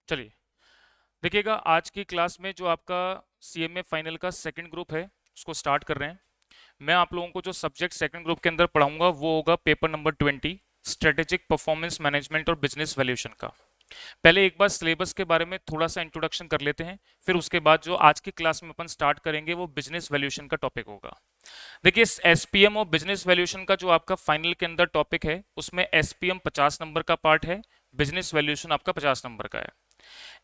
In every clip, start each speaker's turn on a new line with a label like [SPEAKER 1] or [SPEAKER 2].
[SPEAKER 1] चलिए देखिएगा, आज की क्लास में जो आपका सीएमए फाइनल का सेकंड ग्रुप है उसको स्टार्ट कर रहे हैं। मैं आप लोगों को जो सब्जेक्ट सेकंड ग्रुप के अंदर पढ़ाऊंगा वो होगा paper number 20, strategic performance management और बिजनेस वैल्यूएशन का। पहले एक बार सिलेबस के बारे में थोड़ा सा इंट्रोडक्शन कर लेते हैं, फिर उसके बाद जो आज की क्लास में अपन स्टार्ट करेंगे वो बिजनेस वैल्यूएशन का टॉपिक होगा। देखिए, एसपीएम और बिजनेस वैल्यूएशन का जो आपका फाइनल के अंदर टॉपिक है उसमें एसपीएम 50 नंबर का पार्ट है, बिजनेस वैल्यूएशन आपका 50 नंबर का है।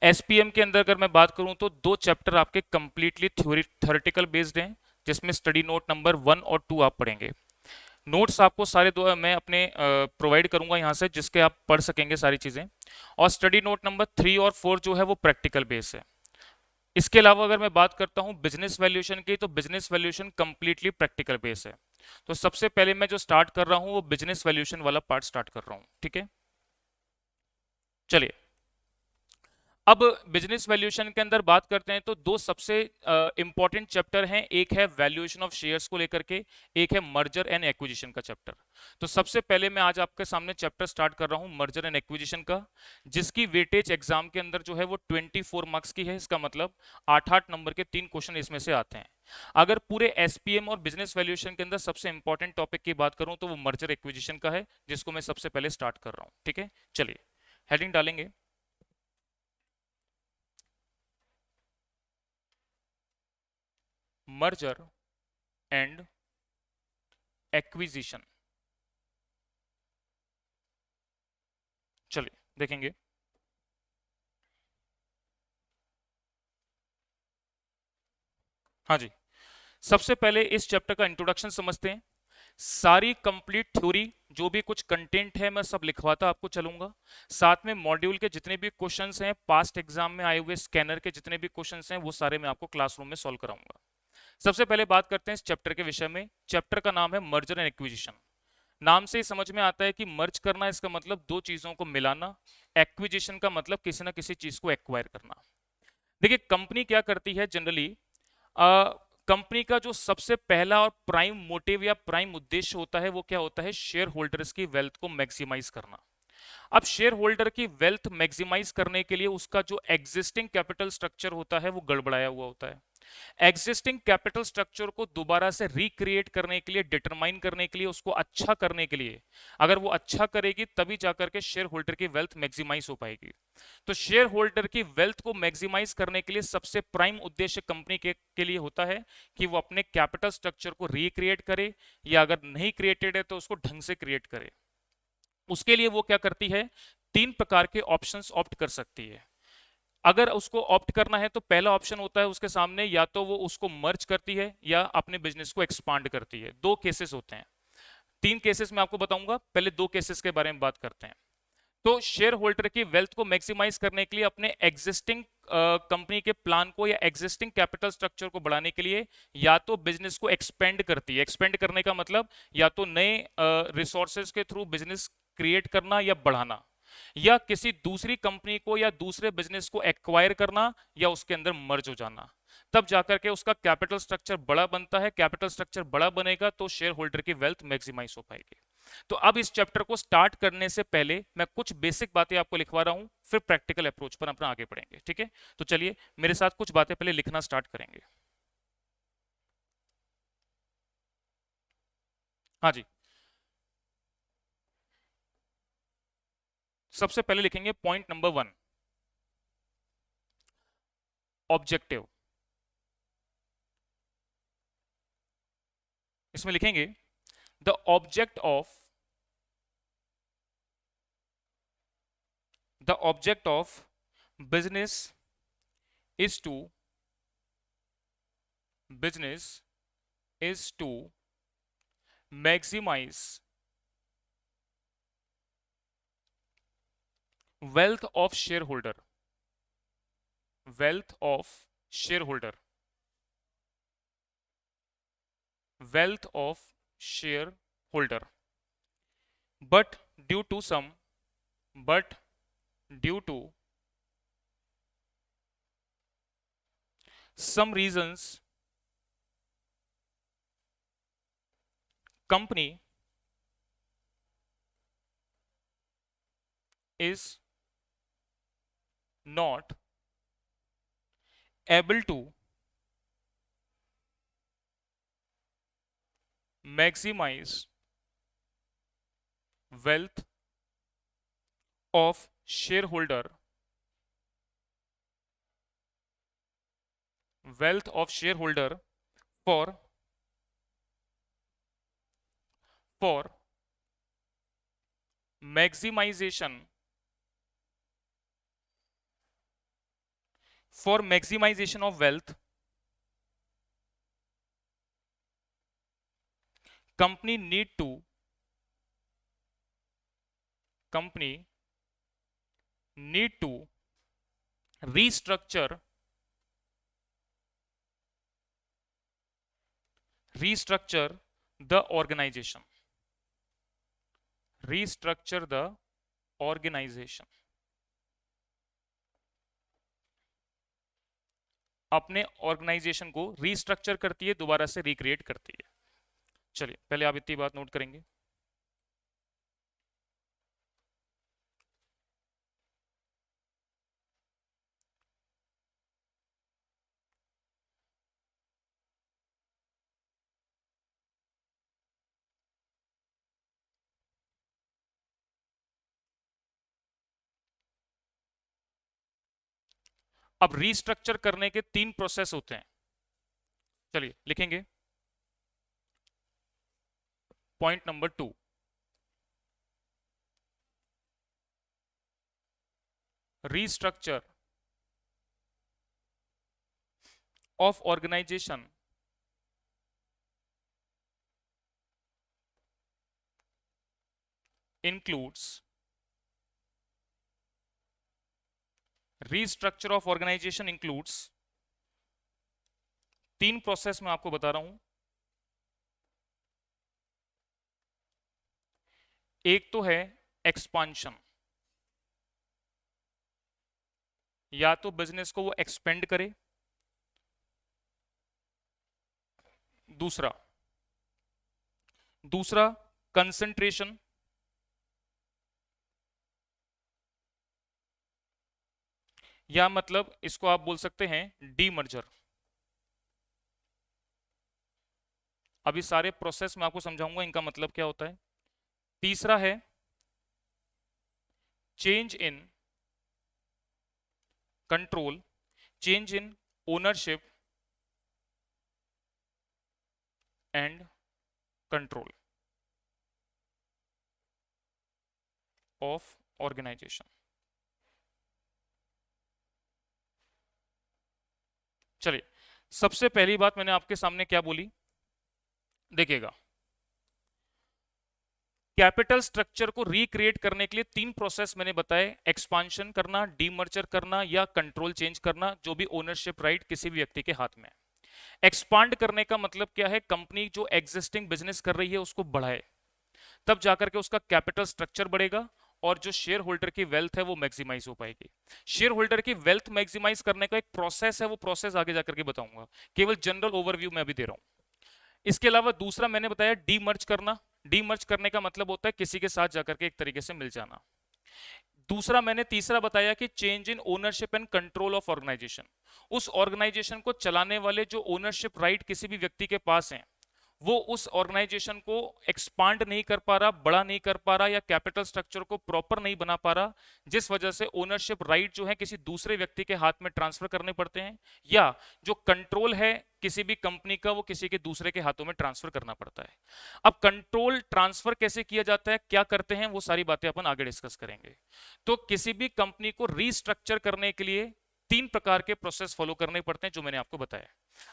[SPEAKER 1] एसपीएम के अंदर अगर मैं बात करूं तो दो चैप्टर आपके कंप्लीटली थ्योरी थ्योरेटिकल बेस्ड हैं, जिसमें स्टडी नोट नंबर 1 और 2 आप पढ़ेंगे। नोट्स आपको सारे दो मैं अपने प्रोवाइड करूंगा यहाँ से, जिसके आप पढ़ सकेंगे सारी चीज़ें। और स्टडी नोट नंबर 3 और 4 जो है वो प्रैक्टिकल बेस है। इसके अलावा अगर मैं बात करता हूँ बिजनेस वैल्यूएशन की, तो business valuation completely practical base है। तो सबसे पहले मैं जो स्टार्ट कर रहा हूँ वो बिजनेस वैल्यूएशन वाला पार्ट स्टार्ट कर रहा हूँ, ठीक है। चलिए, अब बिजनेस वैल्यूएशन के अंदर बात करते हैं तो दो सबसे इंपॉर्टेंट चैप्टर हैं, एक है वैल्यूएशन ऑफ शेयर्स को लेकर के, एक है मर्जर एंड एक्विजिशन का चैप्टर। तो सबसे पहले मैं आज आपके सामने चैप्टर स्टार्ट कर रहा हूं मर्जर एंड एक्विजिशन का, जिसकी वेटेज एग्जाम के अंदर जो है वो 24 मार्क्स की है। इसका मतलब 8-8 नंबर के 3 क्वेश्चन इसमें से आते हैं। अगर पूरे एसपीएम और बिजनेस वैल्यूएशन के अंदर सबसे इंपॉर्टेंट टॉपिक की बात करूं तो वो मर्जर एक्विजिशन का है, जिसको मैं सबसे पहले स्टार्ट कर रहा हूं, ठीक है। चलिए, हेडिंग डालेंगे, मर्जर एंड एक्विजिशन। चलिए देखेंगे। हाँ जी, सबसे पहले इस चैप्टर का इंट्रोडक्शन समझते हैं। सारी कंप्लीट थ्योरी, जो भी कुछ कंटेंट है मैं सब लिखवाता आपको चलूंगा। साथ में मॉड्यूल के जितने भी क्वेश्चंस हैं, पास्ट एग्जाम में आए हुए स्कैनर के जितने भी क्वेश्चंस हैं, वो सारे मैं आपको क्लासरूम में सॉल्व कराऊंगा। सबसे पहले बात करते हैं इस चैप्टर के विषय में। चैप्टर का नाम है मर्जर एंड एक्विजिशन। नाम से ही समझ में आता है कि मर्ज करना, इसका मतलब दो चीजों को मिलाना। एक्विजिशन का मतलब किसी ना किसी चीज को एक्वायर करना। देखिए, कंपनी क्या करती है जनरली, कंपनी का जो सबसे पहला और प्राइम मोटिव या प्राइम उद्देश्य होता है वो क्या होता है, शेयर होल्डर्स की वेल्थ को मैक्सिमाइज करना। अब शेयर होल्डर की वेल्थ मैक्सिमाइज करने के लिए उसका जो एग्जिस्टिंग कैपिटल स्ट्रक्चर होता है वो गड़बड़ाया हुआ होता है। एग्जिस्टिंग कैपिटल स्ट्रक्चर को दोबारा से रिक्रिएट करने के लिए, डिटरमाइन करने के लिए, उसको अच्छा करने के लिए, अगर वो अच्छा करेगी तभी जाकर के शेयर होल्डर की वेल्थ मैक्सिमाइज हो पाएगी। तो शेयर होल्डर की वेल्थ को मैक्सिमाइज करने के लिए सबसे प्राइम उद्देश्य कंपनी के लिए होता है कि वो अपने कैपिटल स्ट्रक्चर को रिक्रिएट करे, या अगर नहीं क्रिएटेड है तो उसको ढंग से क्रिएट करे। उसके लिए वो क्या करती है, 3 प्रकार के ऑप्शंस ऑप्ट कर सकती है। अगर उसको ऑप्ट करना है तो पहला ऑप्शन होता है उसके सामने, या तो वो उसको मर्ज करती है या अपने बिजनेस को एक्सपांड करती है। दो केसेस होते हैं, 3 केसेस मैं आपको बताऊंगा। पहले दो केसेस के बारे में बात करते हैं। तो शेयर होल्डर की वेल्थ को मैक्सिमाइज करने के लिए अपने एग्जिस्टिंग कंपनी के प्लान को या एग्जिस्टिंग कैपिटल स्ट्रक्चर को बढ़ाने के लिए या तो बिजनेस को एक्सपेंड करती है। एक्सपेंड करने का मतलब या तो नए रिसोर्सेज के थ्रू बिजनेस क्रिएट करना या बढ़ाना, या किसी दूसरी कंपनी को या दूसरे बिजनेस को एक्वायर करना या उसके अंदर मर्ज हो जाना। तब जाकर के उसका कैपिटल स्ट्रक्चर बड़ा बनता है। कैपिटल स्ट्रक्चर बड़ा बनेगा तो शेयर होल्डर की वेल्थ मैक्सिमाइज हो पाएगी। तो अब इस चैप्टर को स्टार्ट करने से पहले मैं कुछ बेसिक बातें आपको लिखवा रहा हूं, फिर प्रैक्टिकल अप्रोच पर अपना आगे बढ़ेंगे, ठीक है। तो चलिए मेरे साथ कुछ बातें पहले लिखना स्टार्ट करेंगे। हाँ जी, सबसे पहले लिखेंगे पॉइंट नंबर 1, ऑब्जेक्टिव। इसमें लिखेंगे the object of the object of business is to business is to maximise wealth of shareholder, wealth of shareholder, wealth of shareholder, but due to some but due to some reasons, company is not able to maximize wealth of shareholder for for maximization of wealth, company need to company need to restructure the organization, restructure the organization, अपने organisation को restructure करती है, दोबारा से recreate करती है। चलिए पहले आप इतनी बात नोट करेंगे। अब रीस्ट्रक्चर करने के 3 प्रोसेस होते हैं, चलिए लिखेंगे। Point number 2, restructure of organisation includes restructure of organisation includes 3 process मैं आपको बता रहा हूं। एक तो है एक्सपांशन, या तो बिजनेस को वो एक्सपेंड करे, दूसरा कंसंट्रेशन, या मतलब इसको आप बोल सकते हैं डीमर्जर। अभी सारे प्रोसेस मैं आपको समझाऊंगा इनका मतलब क्या होता है। तीसरा है change in control, change in ownership and control of organisation. चलिए सबसे पहली बात मैंने आपके सामने क्या बोली, देखिएगा। कैपिटल स्ट्रक्चर को रिक्रिएट करने के लिए 3 प्रोसेस मैंने बताए, एक्सपांशन करना, डीमर्जर करना या कंट्रोल चेंज करना, जो भी ओनरशिप राइट किसी भी व्यक्ति के हाथ में है। एक्सपांड करने का मतलब क्या है, कंपनी जो एग्जिस्टिंग बिजनेस कर रही है उसको बढ़ाए, तब जाकर के उसका कैपिटल स्ट्रक्चर बढ़ेगा और जो शेयर होल्डर की वेल्थ है वो मैक्सिमाइज हो पाएगी। शेयर होल्डर की वेल्थ मैक्सिमाइज करने का एक प्रोसेस है, वो प्रोसेस आगे जाकर के बताऊंगा, केवल जनरल ओवरव्यू मैं भी दे रहा हूं। इसके अलावा दूसरा मैंने बताया डीमर्ज करना। डीमर्ज करने का मतलब होता है किसी के साथ जाकर के एक तरीके से मिल जाना। दूसरा मैंने तीसरा बताया कि change in ownership and control of organisation, उस ऑर्गेनाइजेशन को चलाने वाले जो ओनरशिप राइट किसी भी व्यक्ति के पास हैं, वो उस ऑर्गेनाइजेशन को एक्सपांड नहीं कर पा रहा, बड़ा नहीं कर पा रहा, या कैपिटल स्ट्रक्चर को प्रॉपर नहीं बना पा रहा, जिस वजह से ओनरशिप राइट जो है किसी दूसरे व्यक्ति के हाथ में ट्रांसफर करने पड़ते हैं, या जो कंट्रोल है किसी भी कंपनी का वो किसी के दूसरे के हाथों में ट्रांसफर करना पड़ता है। अब कंट्रोल ट्रांसफर कैसे किया जाता है, क्या करते हैं, वो सारी बातें अपन आगे डिस्कस करेंगे। तो किसी भी कंपनी को रीस्ट्रक्चर करने के लिए 3 प्रकार के प्रोसेस फॉलो करने पड़ते हैं जो मैंने आपको बताया।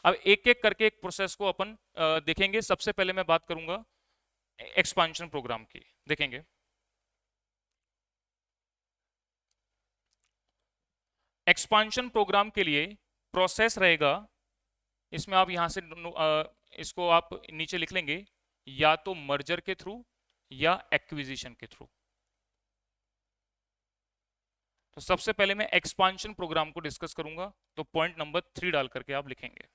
[SPEAKER 1] अब एक एक करके एक प्रोसेस को अपन देखेंगे। सबसे पहले मैं बात करूंगा एक्सपांशन प्रोग्राम की, देखेंगे। एक्सपांशन प्रोग्राम के लिए प्रोसेस रहेगा, इसमें आप यहां से इसको आप नीचे लिख लेंगे, या तो मर्जर के थ्रू या एक्विजिशन के थ्रू। तो सबसे पहले मैं एक्सपांशन प्रोग्राम को डिस्कस करूंगा, तो पॉइंट नंबर 3 डाल करके आप लिखेंगे।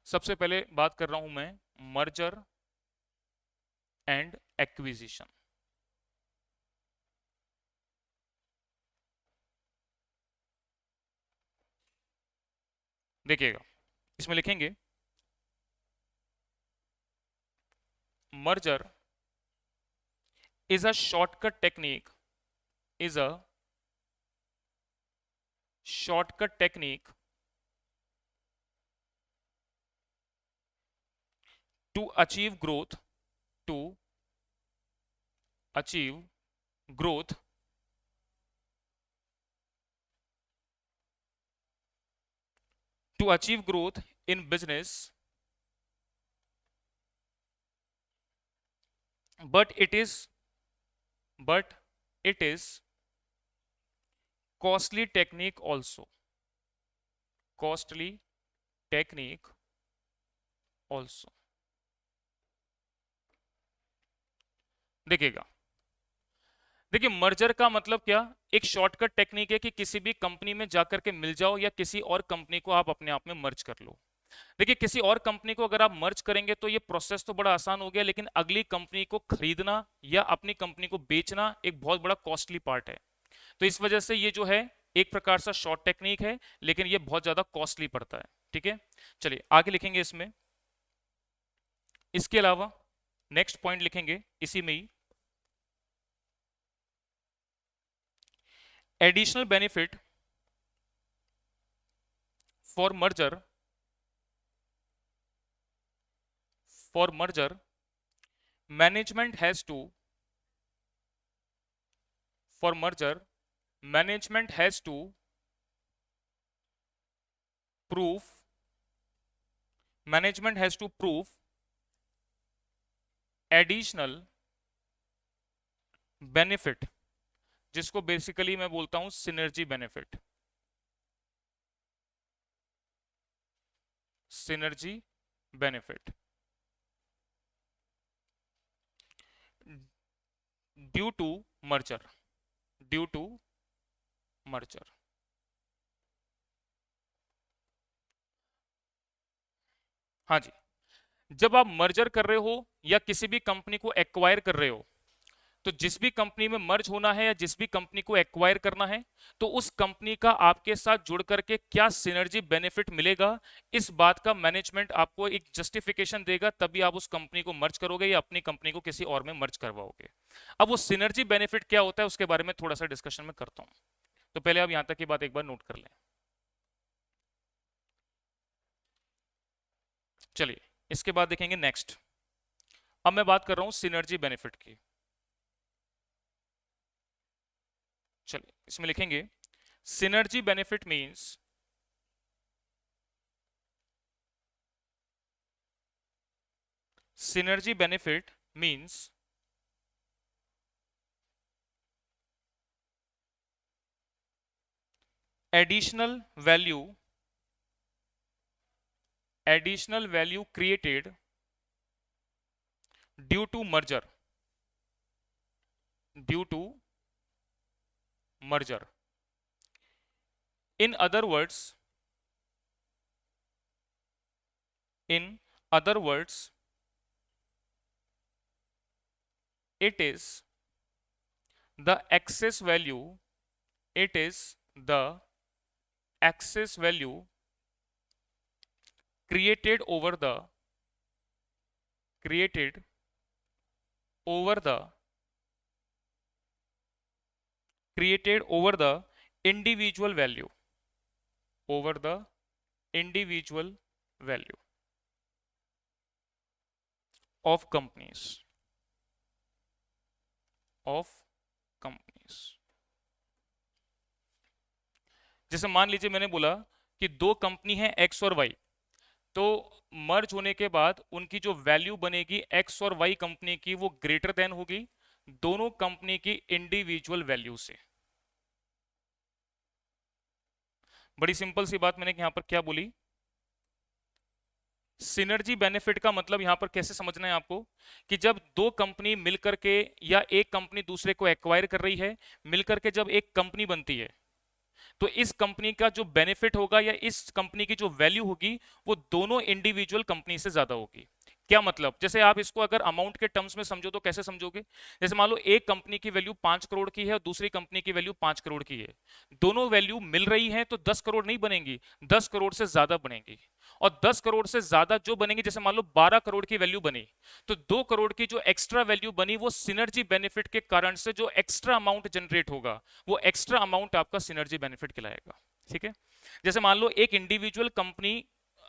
[SPEAKER 1] सबसे पहले बात कर रहा हूं मैं मर्जर एंड एक्विजिशन। देखिएगा, इसमें लिखेंगे merger is a shortcut technique is a shortcut technique to achieve growth to achieve growth to achieve growth in business, but it is but it is costly technique also, costly technique also। देखिएगा, देखिए merger का मतलब क्या, एक shortcut technique है कि किसी भी कंपनी में जाकर के मिल जाओ या किसी और कंपनी को आप अपने आप में मर्ज कर लो। देखिए किसी और कंपनी को अगर आप मर्ज करेंगे तो ये प्रोसेस तो बड़ा आसान हो गया, लेकिन अगली कंपनी को खरीदना या अपनी कंपनी को बेचना एक बहुत बड़ा कॉस्टली पार्ट है। तो इस वजह से ये जो है एक प्रकार सा शॉर्ट टेक्निक है, लेकिन ये बहुत ज्यादा कॉस्टली पड़ता है। ठीक है, चलिए आगे लिखेंगे इसमें। इसके अलावा नेक्स्ट पॉइंट लिखेंगे इसी में ही, additional benefit for merger management has to for merger management has to prove additional benefit, जिसको बेसिकली मैं बोलता हूं synergy benefit. Synergy benefit due to merger, due to merger. हाँ जी, जब आप मर्जर कर रहे हो या किसी भी कंपनी को एक्वायर कर रहे हो, तो जिस भी कंपनी में मर्ज होना है या जिस भी कंपनी को एक्वायर करना है, तो उस कंपनी का आपके साथ जुड़ करके क्या सिनर्जी बेनिफिट मिलेगा, इस बात का मैनेजमेंट आपको एक जस्टिफिकेशन देगा, तभी आप उस कंपनी को मर्ज करोगे या अपनी कंपनी को किसी और में मर्ज करवाओगे। अब वो सिनर्जी बेनिफिट क्या होता है उसके बारे में थोड़ा सा डिस्कशन में करता हूं, तो पहले आप यहां तक की बात एक बार नोट कर लें। चलिए इसके बाद देखेंगे नेक्स्ट। अब मैं बात कर रहा हूं सिनर्जी बेनिफिट की। चलिए इसमें लिखेंगे synergy benefit means synergy benefit means additional value created due to merger, due to merger। in other words it is the excess value, it is the excess value created over the individual value, over the individual value of companies, जैसे मान लीजिए मैंने बोला कि दो company है x और Y, तो मर्ज होने के बाद उनकी जो वैल्यू बनेगी एक्स और वाई कंपनी की, वो ग्रेटर देन होगी दोनों कंपनी की इंडिविजुअल वैल्यू से। बड़ी सिंपल सी बात मैंने यहां पर क्या बोली, सिनर्जी बेनिफिट का मतलब यहां पर कैसे समझना है आपको, कि जब दो कंपनी मिलकर के या एक कंपनी दूसरे को एक्वायर कर रही है, मिलकर के जब एक कंपनी बनती है, तो इस कंपनी का जो बेनिफिट होगा या इस कंपनी की जो वैल्यू होगी वो दोनों इंडिविजुअल कंपनी से ज्यादा होगी। क्या मतलब, जैसे आप इसको अगर अमाउंट के टर्म्स में समझो तो कैसे समझोगे? जैसे मान लो एक कंपनी की वैल्यू 5 करोड़ की है और दूसरी कंपनी की वैल्यू 5 करोड़ की है, दोनों वैल्यू मिल रही है तो 10 करोड़ नहीं बनेंगी, 10 करोड़ से ज्यादा बनेंगी। और 10 करोड़ से ज्यादा जो बनेंगी, जैसे मान लो 12 करोड़ की वैल्यू बनी, तो 2 करोड़ की जो एक्स्ट्रा वैल्यू बनी वो सिनर्जी बेनिफिट के कारण से जो एक्स्ट्रा अमाउंट जनरेट होगा वो एक्स्ट्रा अमाउंट आपका सिनर्जी बेनिफिट कहलाएगा। ठीक है, जैसे मान लो एक इंडिविजुअल कंपनी,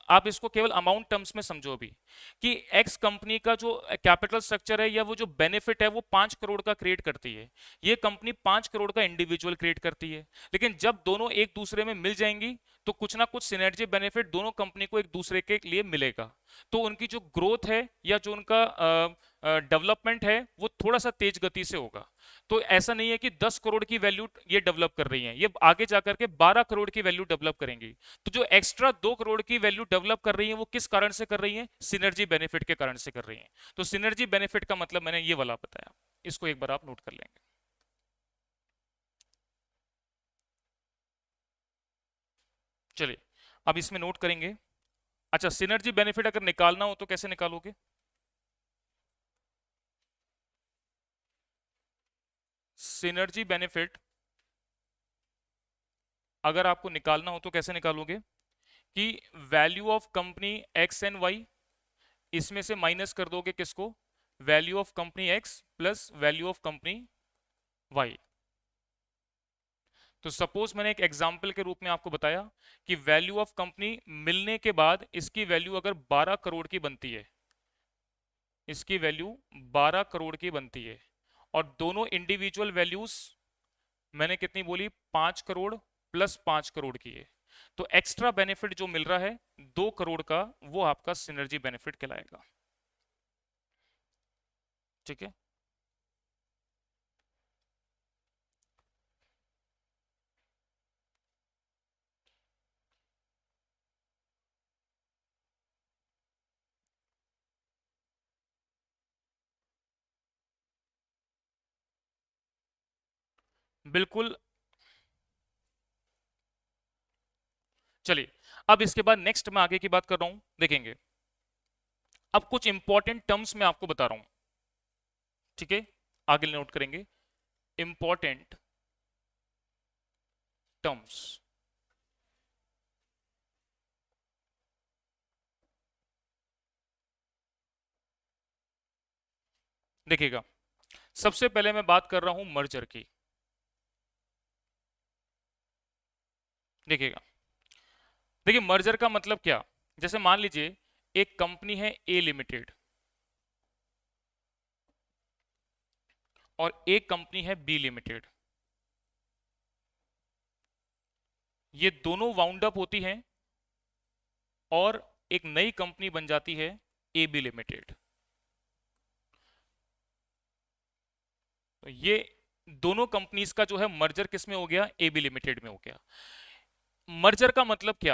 [SPEAKER 1] आप इसको केवल अमाउंट टर्म्स में समझो अभी, कि एक्स कंपनी का जो कैपिटल स्ट्रक्चर है या वो जो बेनिफिट है वो 5 करोड़ का क्रिएट करती है, ये कंपनी 5 करोड़ का इंडिविजुअल क्रिएट करती है, लेकिन जब दोनों एक दूसरे में मिल जाएंगी तो कुछ ना कुछ सिनर्जी बेनिफिट दोनों कंपनी को एक दूसरे के लिए मिलेगा, तो उनकी जो ग्रोथ है या जो उनका डेवलपमेंट है वो थोड़ा सा तेज गति से होगा। तो ऐसा नहीं है कि 10 करोड़ की वैल्यू ये डेवलप कर रही हैं, ये आगे जाकर के 12 करोड़ की वैल्यू डेवलप करेंगी। तो जो एक्स्ट्रा 2 करोड़ की वैल्यू डेवलप कर रही है वो किस कारण से कर रही है? सिनर्जी बेनिफिट के कारण से कर रही है। तो सिनर्जी बेनिफिट का मतलब मैंने ये वाला बताया, इसको एक बार आप नोट कर लेंगे। चलिए अब इसमें नोट करेंगे। अच्छा, सिनर्जी बेनिफिट अगर निकालना हो तो कैसे निकालोगे? सिनर्जी बेनिफिट अगर आपको निकालना हो तो कैसे निकालोगे? कि value of company X and Y, इसमें से माइनस कर दोगे किसको? Value of company X plus value of company Y. तो सपोज मैंने एक एग्जांपल के रूप में आपको बताया कि वैल्यू ऑफ कंपनी मिलने के बाद इसकी वैल्यू अगर 12 करोड़ की बनती है, इसकी वैल्यू 12 करोड़ की बनती है, और दोनों इंडिविजुअल वैल्यूज मैंने कितनी बोली? 5 करोड़ प्लस 5 करोड़ की है, तो एक्स्ट्रा बेनिफिट जो मिल रहा है 2 करोड़ का, वो आपका सिनर्जी बेनिफिट कहलाएगा। ठीक है, बिल्कुल। चलिए अब इसके बाद नेक्स्ट मैं आगे की बात कर रहा हूं, देखेंगे। अब कुछ इंपॉर्टेंट टर्म्स मैं आपको बता रहा हूं, ठीक है, आगे नोट करेंगे। इंपॉर्टेंट टर्म्स, देखिएगा। सबसे पहले मैं बात कर रहा हूं मर्जर की। देखिएगा, देखिए मर्जर का मतलब क्या? जैसे मान लीजिए एक कंपनी है ए लिमिटेड और एक कंपनी है बी लिमिटेड, ये दोनों वाउंड अप होती हैं और एक नई कंपनी बन जाती है ए बी लिमिटेड। तो ये दोनों कंपनीज का जो है मर्जर किस में हो गया? ए बी लिमिटेड में हो गया। मर्जर का मतलब क्या?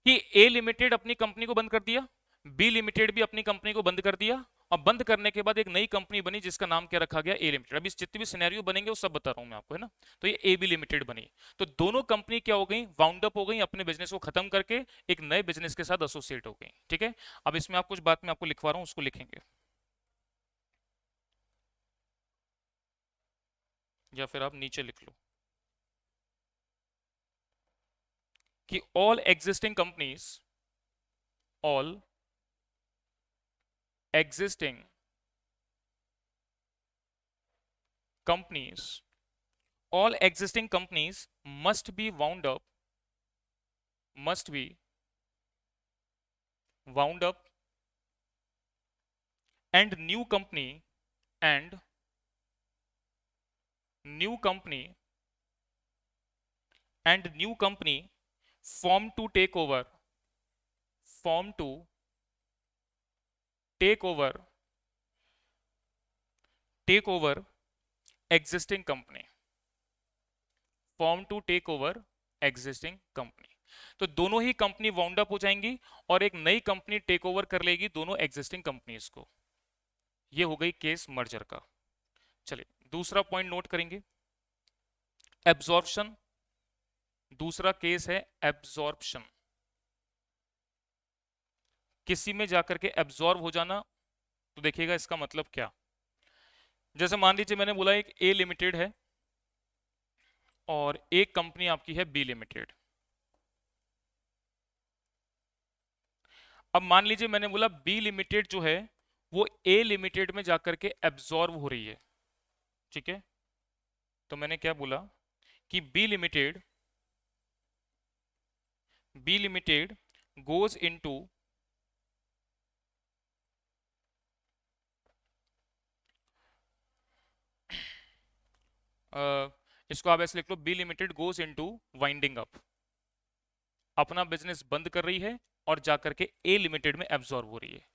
[SPEAKER 1] कि ए लिमिटेड अपनी कंपनी को बंद कर दिया, बी लिमिटेड भी अपनी कंपनी को बंद कर दिया, और बंद करने के बाद एक नई कंपनी बनी जिसका नाम क्या रखा गया? ए लिमिटेड। अभी जितने भी सिनेरियो बनेंगे वो सब बता रहा हूं मैं आपको, है ना। तो ये ए बी लिमिटेड बनी, तो दोनों कंपनी क्या हो गई? वाउंड अप हो गई, अपने बिजनेस को खत्म करके एक नए बिजनेस के साथ एसोसिएट हो गई। ठीक है, अब इसमें आप कुछ बात मैं आपको लिखवा रहा हूं, उसको लिखेंगे, या फिर आप नीचे लिख लो कि all existing companies, all existing companies, all existing companies must be wound up, must be wound up, and new company, and new company, and new company form to take over, form to take over, take over existing company, form to take over existing company. तो दोनों ही company wound up हो जाएंगी और एक नई company take over कर लेगी दोनों एग्जिस्टिंग कंपनीज को। ये हो गई केस मर्जर का। चलिए दूसरा पॉइंट नोट करेंगे, एब्जॉर्प्शन। दूसरा केस है एब्जॉर्प्शन, किसी में जाकर के एब्जॉर्ब हो जाना, तो देखिएगा इसका मतलब क्या। जैसे मान लीजिए मैंने बोला एक ए लिमिटेड है और एक कंपनी आपकी है बी लिमिटेड। अब मान लीजिए मैंने बोला बी लिमिटेड जो है वो ए लिमिटेड में जाकर के एब्जॉर्ब हो रही है, ठीक है। तो मैंने क्या बोला कि बी लिमिटेड गोज इनटू इसको आप ऐसे लिख लो, B limited goes into winding up, अपना बिजनेस बंद कर रही है और जाकर के ए लिमिटेड में एब्जॉर्ब हो रही है।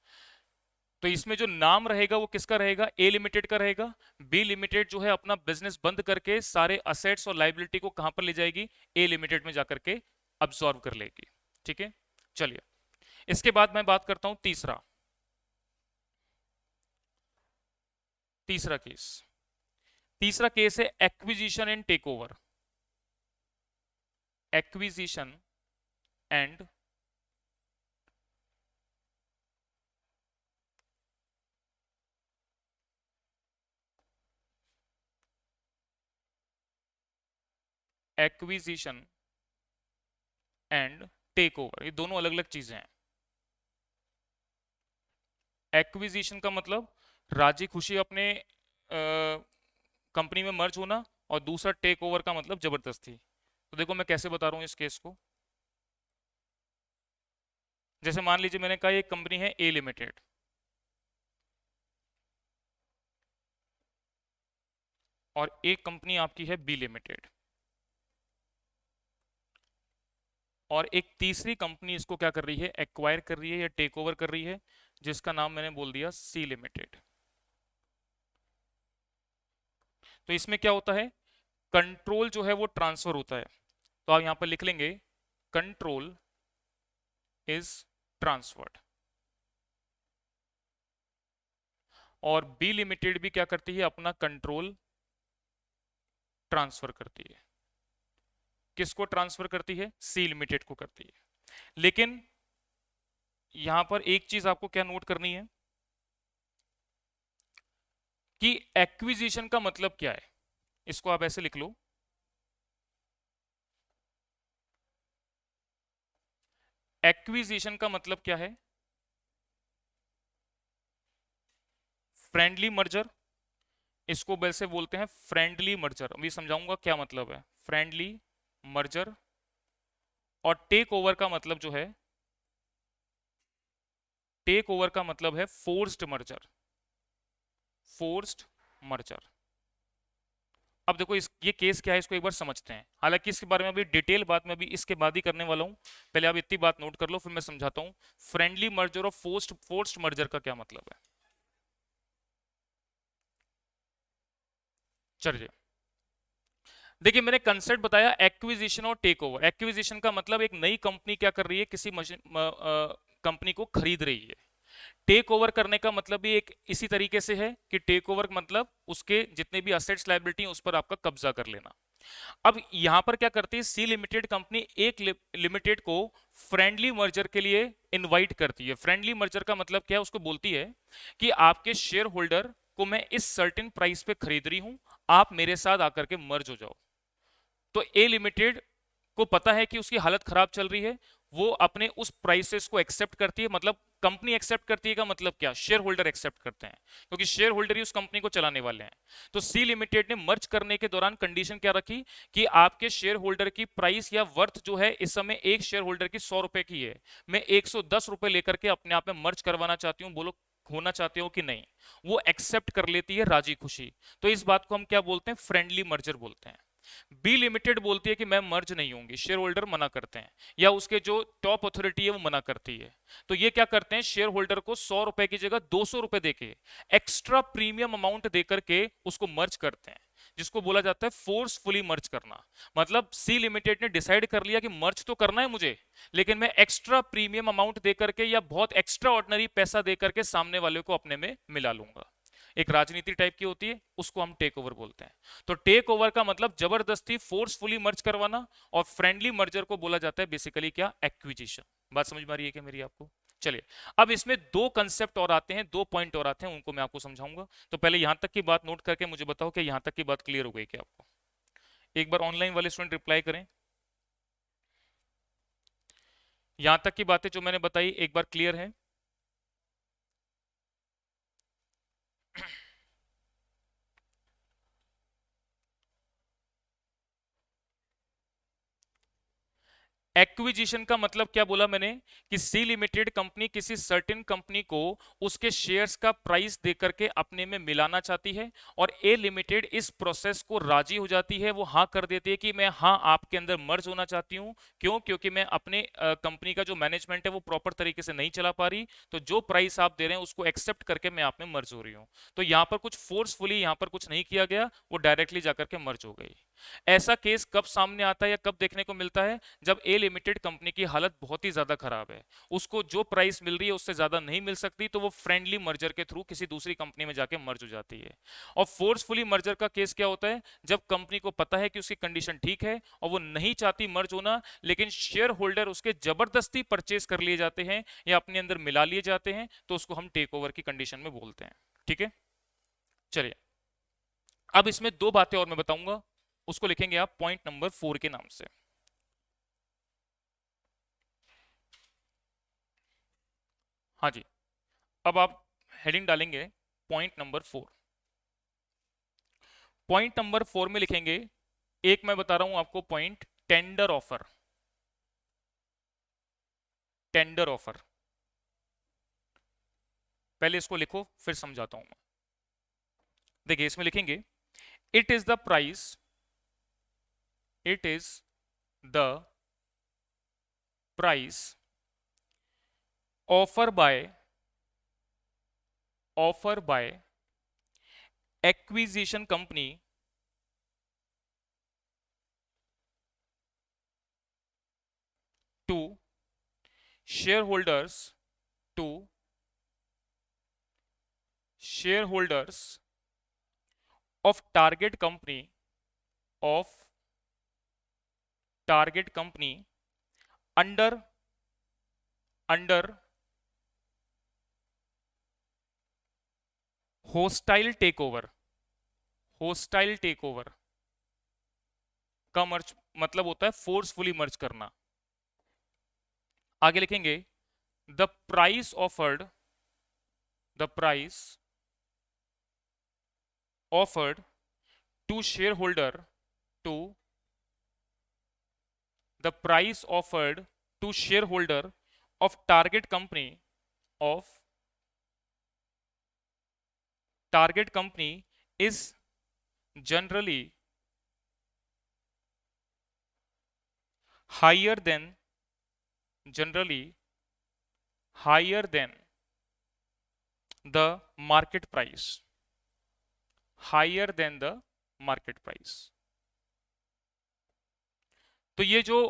[SPEAKER 1] तो इसमें जो नाम रहेगा वो किसका रहेगा, ए लिमिटेड का रहेगा। बी लिमिटेड जो है अपना बिजनेस बंद करके सारे असेट्स और लाइबिलिटी को कहां पर ले जाएगी, ए लिमिटेड में जाकर के अब्सॉर्ब कर लेगी, ठीक है। चलिए इसके बाद मैं बात करता हूं तीसरा तीसरा केस। तीसरा केस है acquisition and takeover. Acquisition and acquisition and takeover, ये दोनों अलग अलग चीजें हैं। एक्विजिशन का मतलब राजी खुशी अपने कंपनी में मर्ज होना, और दूसरा टेक ओवर का मतलब जबरदस्ती। तो देखो मैं कैसे बता रहा हूं इस केस को। जैसे मान लीजिए मैंने कहा एक कंपनी है ए लिमिटेड और एक कंपनी आपकी है बी लिमिटेड, और एक तीसरी कंपनी इसको क्या कर रही है, एक्वायर कर रही है या टेक ओवर कर रही है, जिसका नाम मैंने बोल दिया सी लिमिटेड। तो इसमें क्या होता है, कंट्रोल जो है वो ट्रांसफर होता है। तो आप यहां पर लिख लेंगे कंट्रोल इज ट्रांसफर्ड। और बी लिमिटेड भी क्या करती है, अपना कंट्रोल ट्रांसफर करती है। किसको ट्रांसफर करती है, सी लिमिटेड को करती है। लेकिन यहां पर एक चीज आपको क्या नोट करनी है कि एक्विजिशन का मतलब क्या है। इसको आप ऐसे लिख लो, एक्विजिशन का मतलब क्या है, फ्रेंडली मर्जर। इसको वैसे बोलते हैं फ्रेंडली मर्जर, अभी समझाऊंगा क्या मतलब है फ्रेंडली मर्जर। और टेक ओवर का मतलब जो है, टेक ओवर का मतलब है फोर्स्ड मर्जर। Forced merger. अब देखो ये केस क्या है, इसको एक बार समझते हैं। हालांकि इसके बारे में अभी डिटेल बात में अभी इसके बाद ही करने वाला हूं, पहले आप इतनी बात नोट कर लो फिर मैं समझाता हूं फ्रेंडली मर्जर और फोर्स्ड मर्जर का क्या मतलब है। चलिए देखिए मैंने कंसेप्ट बताया एक्विजिशन और टेक ओवर। एक्विजिशन का मतलब एक नई कंपनी क्या कर रही है, किसी मशीन कंपनी को खरीद रही है। टेक ओवर करने का मतलब भी एक इसी तरीके से है कि टेक ओवर मतलब उसके जितने भी असेट्स लायबिलिटी हैं उस पर आपका कब्जा कर लेना। अब यहां पर क्या करती है, सी लिमिटेड कंपनी एक लिमिटेड को फ्रेंडली मर्जर के लिए इनवाइट करती है। फ्रेंडली मर्जर का मतलब क्या है, उसको बोलती है कि आपके शेयर होल्डर को मैं इस सर्टेन प्राइस पे खरीद रही हूं, आप मेरे साथ आकर के मर्ज हो जाओ। तो ए लिमिटेड को पता है कि उसकी हालत खराब चल रही है, वो अपने उस प्राइसेस को एक्सेप्ट करती है। मतलब कंपनी एक्सेप्ट करती है का मतलब क्या, शेयर होल्डर एक्सेप्ट करते हैं, क्योंकि शेयर होल्डर ही उस कंपनी को चलाने वाले हैं। तो सी लिमिटेड ने मर्ज करने के दौरान कंडीशन क्या रखी कि आपके शेयर होल्डर की प्राइस या वर्थ जो है इस समय एक शेयर होल्डर की 100 रुपए की है, मैं 110 रुपए लेकर के अपने आप में मर्ज करवाना चाहती हूँ, बोलो होना चाहते हो कि नहीं। वो एक्सेप्ट कर लेती है राजी खुशी। तो इस बात को हम क्या बोलते हैं, फ्रेंडली मर्जर बोलते हैं। बी लिमिटेड बोलती है कि मैं मर्ज नहीं होंगी, शेयर होल्डर मना करते हैं या उसके जो टॉप अथॉरिटी है वो मना करती है। तो ये क्या करते हैं, शेयर होल्डर को 100 रुपए की जगह 200 रुपए देके एक्स्ट्रा प्रीमियम अमाउंट देकर के उसको मर्ज करते हैं, जिसको बोला जाता है फोर्सफुली मर्ज करना। मतलब सी लिमिटेड ने डिसाइड कर लिया कि मर्ज तो करना है मुझे, लेकिन मैं एक्स्ट्रा प्रीमियम अमाउंट देकर के या बहुत एक्स्ट्रा ऑर्डिनरी पैसा देकर के सामने वाले को अपने में मिला लूंगा। एक राजनीति टाइप की होती है, उसको हम टेक ओवर बोलते हैं। तो टेक ओवर का मतलब जबरदस्ती फोर्सफुली मर्ज करवाना, और फ्रेंडली मर्जर को बोला जाता है बेसिकली क्या, एक्विजिशन। बात समझ में आ रही है क्या मेरी आपको। चलिए, अब इसमें दो कंसेप्ट और आते हैं, दो पॉइंट और आते हैं, उनको मैं आपको समझाऊंगा। तो पहले यहां तक की बात नोट करके मुझे बताओ कि यहां तक की बात क्लियर हो गई क्या आपको? एक बार ऑनलाइन वाले स्टूडेंट रिप्लाई करें। यहां तक की बातें जो मैंने बताई एक बार क्लियर है? एक्विजिशन का मतलब क्या बोला मैंने? कि सी लिमिटेड कंपनी किसी सर्टेन कंपनी को उसके शेयर्स का प्राइस दे करके अपने में मिलाना चाहती है, और ए लिमिटेड इस प्रोसेस को राजी हो जाती है, वो हाँ कर देती है कि मैं हाँ आपके अंदर मर्ज होना चाहती हूँ। क्यों? क्योंकि मैं अपने कंपनी का जो मैनेजमेंट है वो प्रॉपर तरीके से नहीं चला पा रही, तो जो प्राइस आप दे रहे हैं उसको एक्सेप्ट करके मैं आप में मर्ज हो रही हूँ। तो यहाँ पर कुछ फोर्सफुली यहाँ पर कुछ नहीं किया गया, वो डायरेक्टली जाकर के मर्ज हो गई। ऐसा केस कब सामने आता है या कब देखने को मिलता है? जब ए लिमिटेड कंपनी की हालत बहुत ही ज्यादा खराब है, उसको जो प्राइस मिल रही है उससे ज्यादा नहीं मिल सकती, तो वो फ्रेंडली मर्जर के थ्रू किसी दूसरी कंपनी में जाके मर्ज हो जाती है। और फोर्सफुली मर्जर का केस क्या होता है? जब कंपनी को पता है कि उसकी कंडीशन ठीक है और वो नहीं चाहती मर्ज होना, लेकिन शेयर होल्डर उसके जबरदस्ती परचेस कर लिए जाते हैं या अपने अंदर मिला लिए जाते हैं, तो उसको हम टेक ओवर की कंडीशन में बोलते हैं। ठीक है, चलिए, अब इसमें दो बातें और मैं बताऊंगा, उसको लिखेंगे आप पॉइंट नंबर 4 के नाम से। हाँ जी, अब आप हेडिंग डालेंगे पॉइंट नंबर 4। पॉइंट नंबर 4 में लिखेंगे, एक मैं बता रहा हूं आपको point, tender offer. Tender offer, पहले इसको लिखो फिर समझाता हूं मैं। देखिए इसमें लिखेंगे, it is the price, it is the price offer by, offer by acquisition company to shareholders, to shareholders of target company, of target company under, under hostile takeover. Hostile takeover का merge मतलब होता है forcefully मर्ज करना। आगे लिखेंगे, the price offered, the price offered to shareholder, to the price offered to shareholder of target company, of target company is generally higher than, generally higher than the market price, higher than the market price। तो ये जो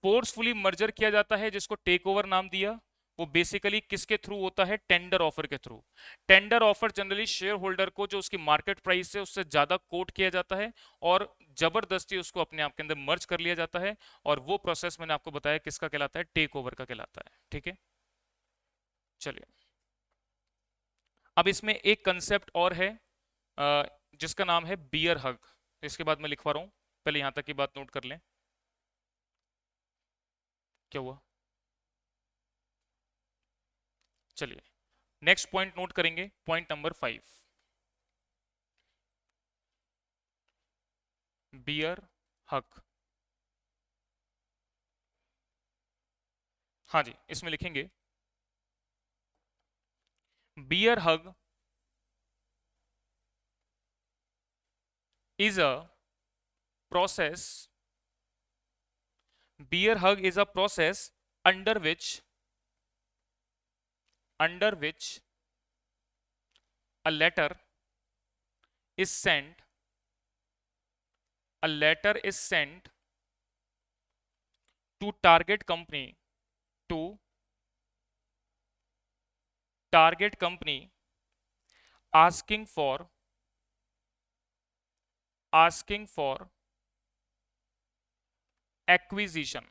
[SPEAKER 1] forcefully merger किया जाता है जिसको take over नाम दिया, वो बेसिकली किसके थ्रू होता है? टेंडर ऑफर के through. Tender offer generally share holder को जो उसकी मार्केट प्राइस है उससे ज्यादा कोट किया जाता है और जबरदस्ती उसको अपने आप के अंदर मर्ज कर लिया जाता है, और वो प्रोसेस मैंने आपको बताया किसका कहलाता है? टेक ओवर का कहलाता है। ठीक है, चलिए, अब इसमें एक कंसेप्ट और है जिसका नाम है बियर हग। इसके बाद मैं लिखवा रहा हूं, पहले यहां तक की बात नोट कर लें। क्या हुआ? चलिए, नेक्स्ट पॉइंट नोट करेंगे, पॉइंट नंबर 5, बियर हग। हाँ जी, इसमें लिखेंगे, bear hug is a process, bear hug is a process under which, under which a letter is sent, a letter is sent to target company, to target company asking for, asking for acquisition,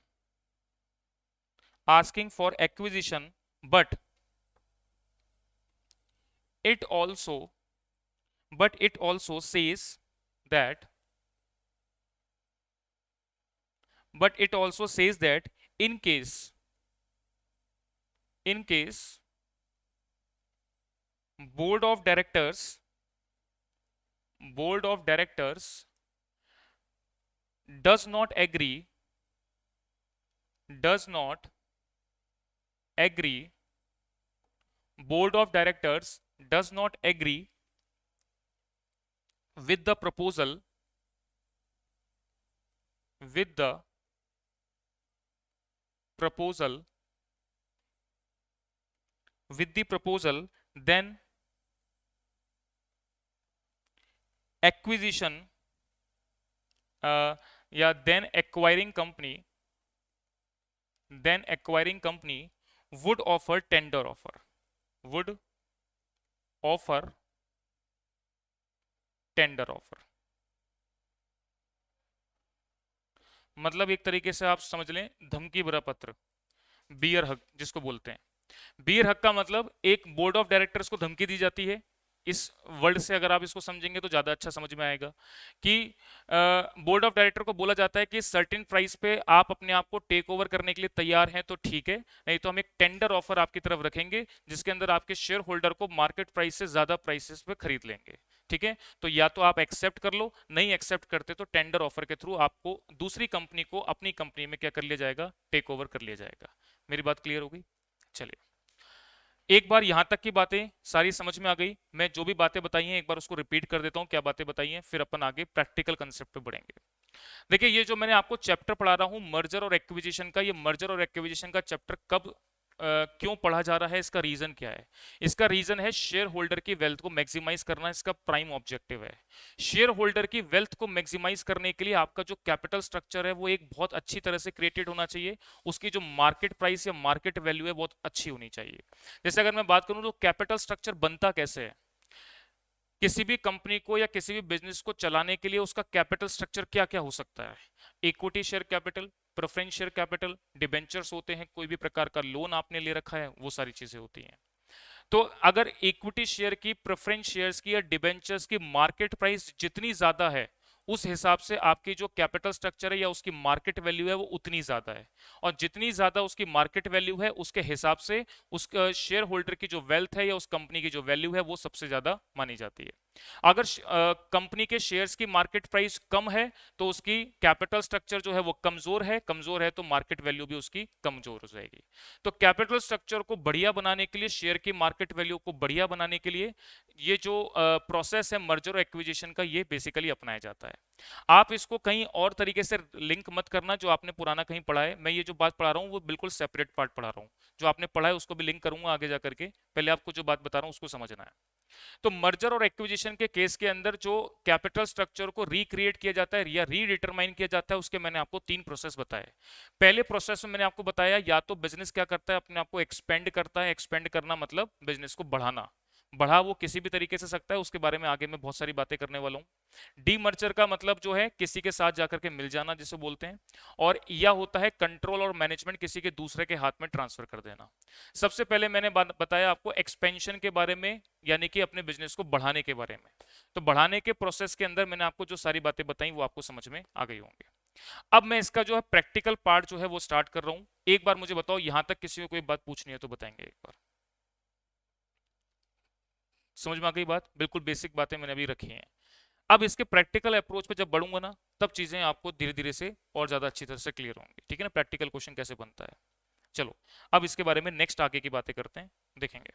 [SPEAKER 1] asking for acquisition but it also it also says that it also says that in case in case board of directors board of directors does not agree does not agree board of directors does not agree with the proposal with the proposal then acquisition या then acquiring company would offer tender offer would offer tender offer. मतलब एक तरीके से आप समझ लें धमकी भरा पत्र, बियर हक जिसको बोलते हैं। बियर हक का मतलब एक बोर्ड ऑफ डायरेक्टर्स को धमकी दी जाती है। इस वर्ड से अगर आप इसको समझेंगे तो ज्यादा अच्छा समझ में आएगा कि बोर्ड ऑफ डायरेक्टर को बोला जाता है कि सर्टेन प्राइस पे आप अपने आप को टेक ओवर करने के लिए तैयार हैं तो ठीक है, नहीं तो हम एक टेंडर ऑफर आपकी तरफ रखेंगे जिसके अंदर आपके शेयर होल्डर को मार्केट प्राइस से ज्यादा प्राइसेस पे खरीद लेंगे। ठीक है, तो या तो आप एक्सेप्ट कर लो, नहीं एक्सेप्ट करते तो टेंडर ऑफर के थ्रू आपको दूसरी कंपनी को अपनी कंपनी में क्या कर लिया जाएगा, टेक ओवर कर लिया जाएगा। मेरी बात क्लियर हो गई? चलिए, एक बार यहां तक की बातें सारी समझ में आ गई। मैं जो भी बातें बताई हैं एक बार उसको रिपीट कर देता हूं, क्या बातें बताई हैं, फिर अपन आगे प्रैक्टिकल कंसेप्ट पे बढ़ेंगे। देखिए, ये जो मैंने आपको चैप्टर पढ़ा रहा हूं मर्जर और एक्विजिशन का, ये मर्जर और एक्विजिशन का चैप्टर कब क्यों पढ़ा जा रहा है, इसका रीजन क्या है? इसका रीजन है शेयर होल्डर की वेल्थ को मैक्सिमाइज करना, इसका प्राइम ऑब्जेक्टिव है। शेयर होल्डर की वेल्थ को मैक्सिमाइज करने के लिए आपका जो कैपिटल स्ट्रक्चर है वो एक बहुत अच्छी तरह से क्रिएटेड होना चाहिए, उसकी जो मार्केट प्राइस या मार्केट वैल्यू है बहुत अच्छी होनी चाहिए। जैसे अगर मैं बात करूं तो कैपिटल स्ट्रक्चर बनता कैसे है, किसी भी कंपनी को या किसी भी बिजनेस को चलाने के लिए उसका कैपिटल स्ट्रक्चर क्या क्या हो सकता है? Equity share capital, preference share capital, debentures होते हैं, कोई भी प्रकार का लोन आपने ले रखा है, वो सारी चीजें होती हैं। तो अगर इक्विटी शेयर की, प्रेफरेंस शेयर्स की या डिबेंचर्स की मार्केट प्राइस जितनी ज्यादा है उस हिसाब से आपकी जो कैपिटल स्ट्रक्चर है या उसकी मार्केट वैल्यू है वो उतनी ज्यादा है, और जितनी ज्यादा उसकी मार्केट वैल्यू है उसके हिसाब से उस शेयर होल्डर की जो वेल्थ है या उस कंपनी की जो वैल्यू है वो सबसे ज्यादा मानी जाती है। अगर कंपनी के शेयर्स की मार्केट प्राइस कम है तो उसकी कैपिटल स्ट्रक्चर जो है वो कमजोर है तो मार्केट वैल्यू भी उसकी कमजोर हो जाएगी। तो कैपिटल स्ट्रक्चर को बढ़िया बनाने के लिए, शेयर की मार्केट वैल्यू को बढ़िया बनाने के लिए ये जो प्रोसेस है मर्जर और एक्विजिशन का, ये बेसिकली अपनाया जाता है। आप इसको कहीं और तरीके से लिंक मत करना जो आपने पुराना कहीं पढ़ा है। मैं ये जो बात पढ़ा रहा हूँ वो बिल्कुल सेपरेट पार्ट पढ़ा रहा हूँ, जो आपने पढ़ा है उसको भी लिंक करूंगा आगे जाकर के, पहले आपको जो बात बता रहा हूँ उसको समझना है। तो मर्जर और एक्विजिशन के केस के अंदर जो कैपिटल स्ट्रक्चर को रिक्रिएट किया जाता है या रीडिटरमाइन किया जाता है, उसके मैंने आपको 3 प्रोसेस बताए। पहले प्रोसेस में मैंने आपको बताया या तो बिजनेस क्या करता है, अपने आप को एक्सपेंड करता है, एक्सपेंड करना मतलब बिजनेस को बढ़ाना, बढ़ा वो किसी भी तरीके से सकता है, उसके बारे में आगे मैं बहुत सारी बातें करने वाला हूँ। डीमर्जर का मतलब जो है किसी के साथ जाकर के मिल जाना जिसे बोलते हैं, और यह होता है कंट्रोल और मैनेजमेंट किसी के दूसरे के हाथ में ट्रांसफर कर देना। सबसे पहले मैंने बताया आपको एक्सपेंशन के बारे में, यानी कि अपने बिजनेस को बढ़ाने के बारे में। तो बढ़ाने के प्रोसेस के अंदर मैंने आपको जो सारी बातें बताई वो आपको समझ में आ गई होंगी। अब मैं इसका जो है प्रैक्टिकल पार्ट जो है वो स्टार्ट कर रहा हूं। एक बार मुझे बताओ, यहां तक किसी को कोई बात पूछनी है तो बताएंगे एक बार। समझ में आ गई बात? बिल्कुल बेसिक बातें मैंने अभी रखी हैं। अब इसके प्रैक्टिकल अप्रोच पे जब बढ़ूंगा ना तब चीजें आपको धीरे धीरे से और ज्यादा अच्छी तरह से क्लियर होंगी। ठीक है ना, प्रैक्टिकल क्वेश्चन कैसे बनता है। चलो, अब इसके बारे में नेक्स्ट आगे की बातें करते हैं, देखेंगे।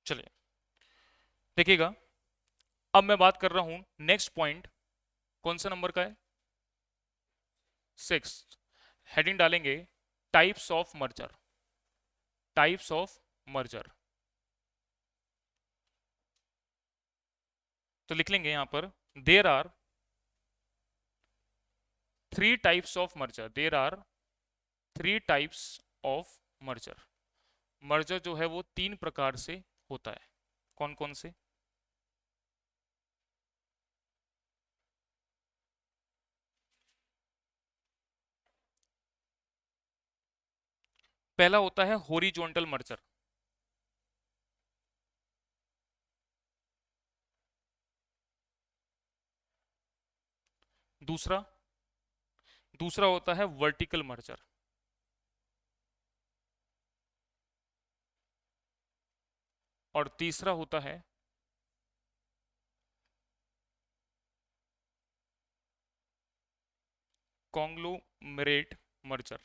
[SPEAKER 1] चलिए देखिएगा, अब मैं बात कर रहा हूं नेक्स्ट पॉइंट, कौन सा नंबर का है? 6। हेडिंग डालेंगे types of merger. Types of merger तो लिख लेंगे यहां पर, there are 3 types of merger. There are 3 types of merger. Merger जो है वो 3 प्रकार से होता है। कौन कौन से? पहला होता है हॉरिजॉन्टल मर्जर, दूसरा दूसरा होता है वर्टिकल मर्जर, और तीसरा होता है कॉन्ग्लोमरेट मर्जर।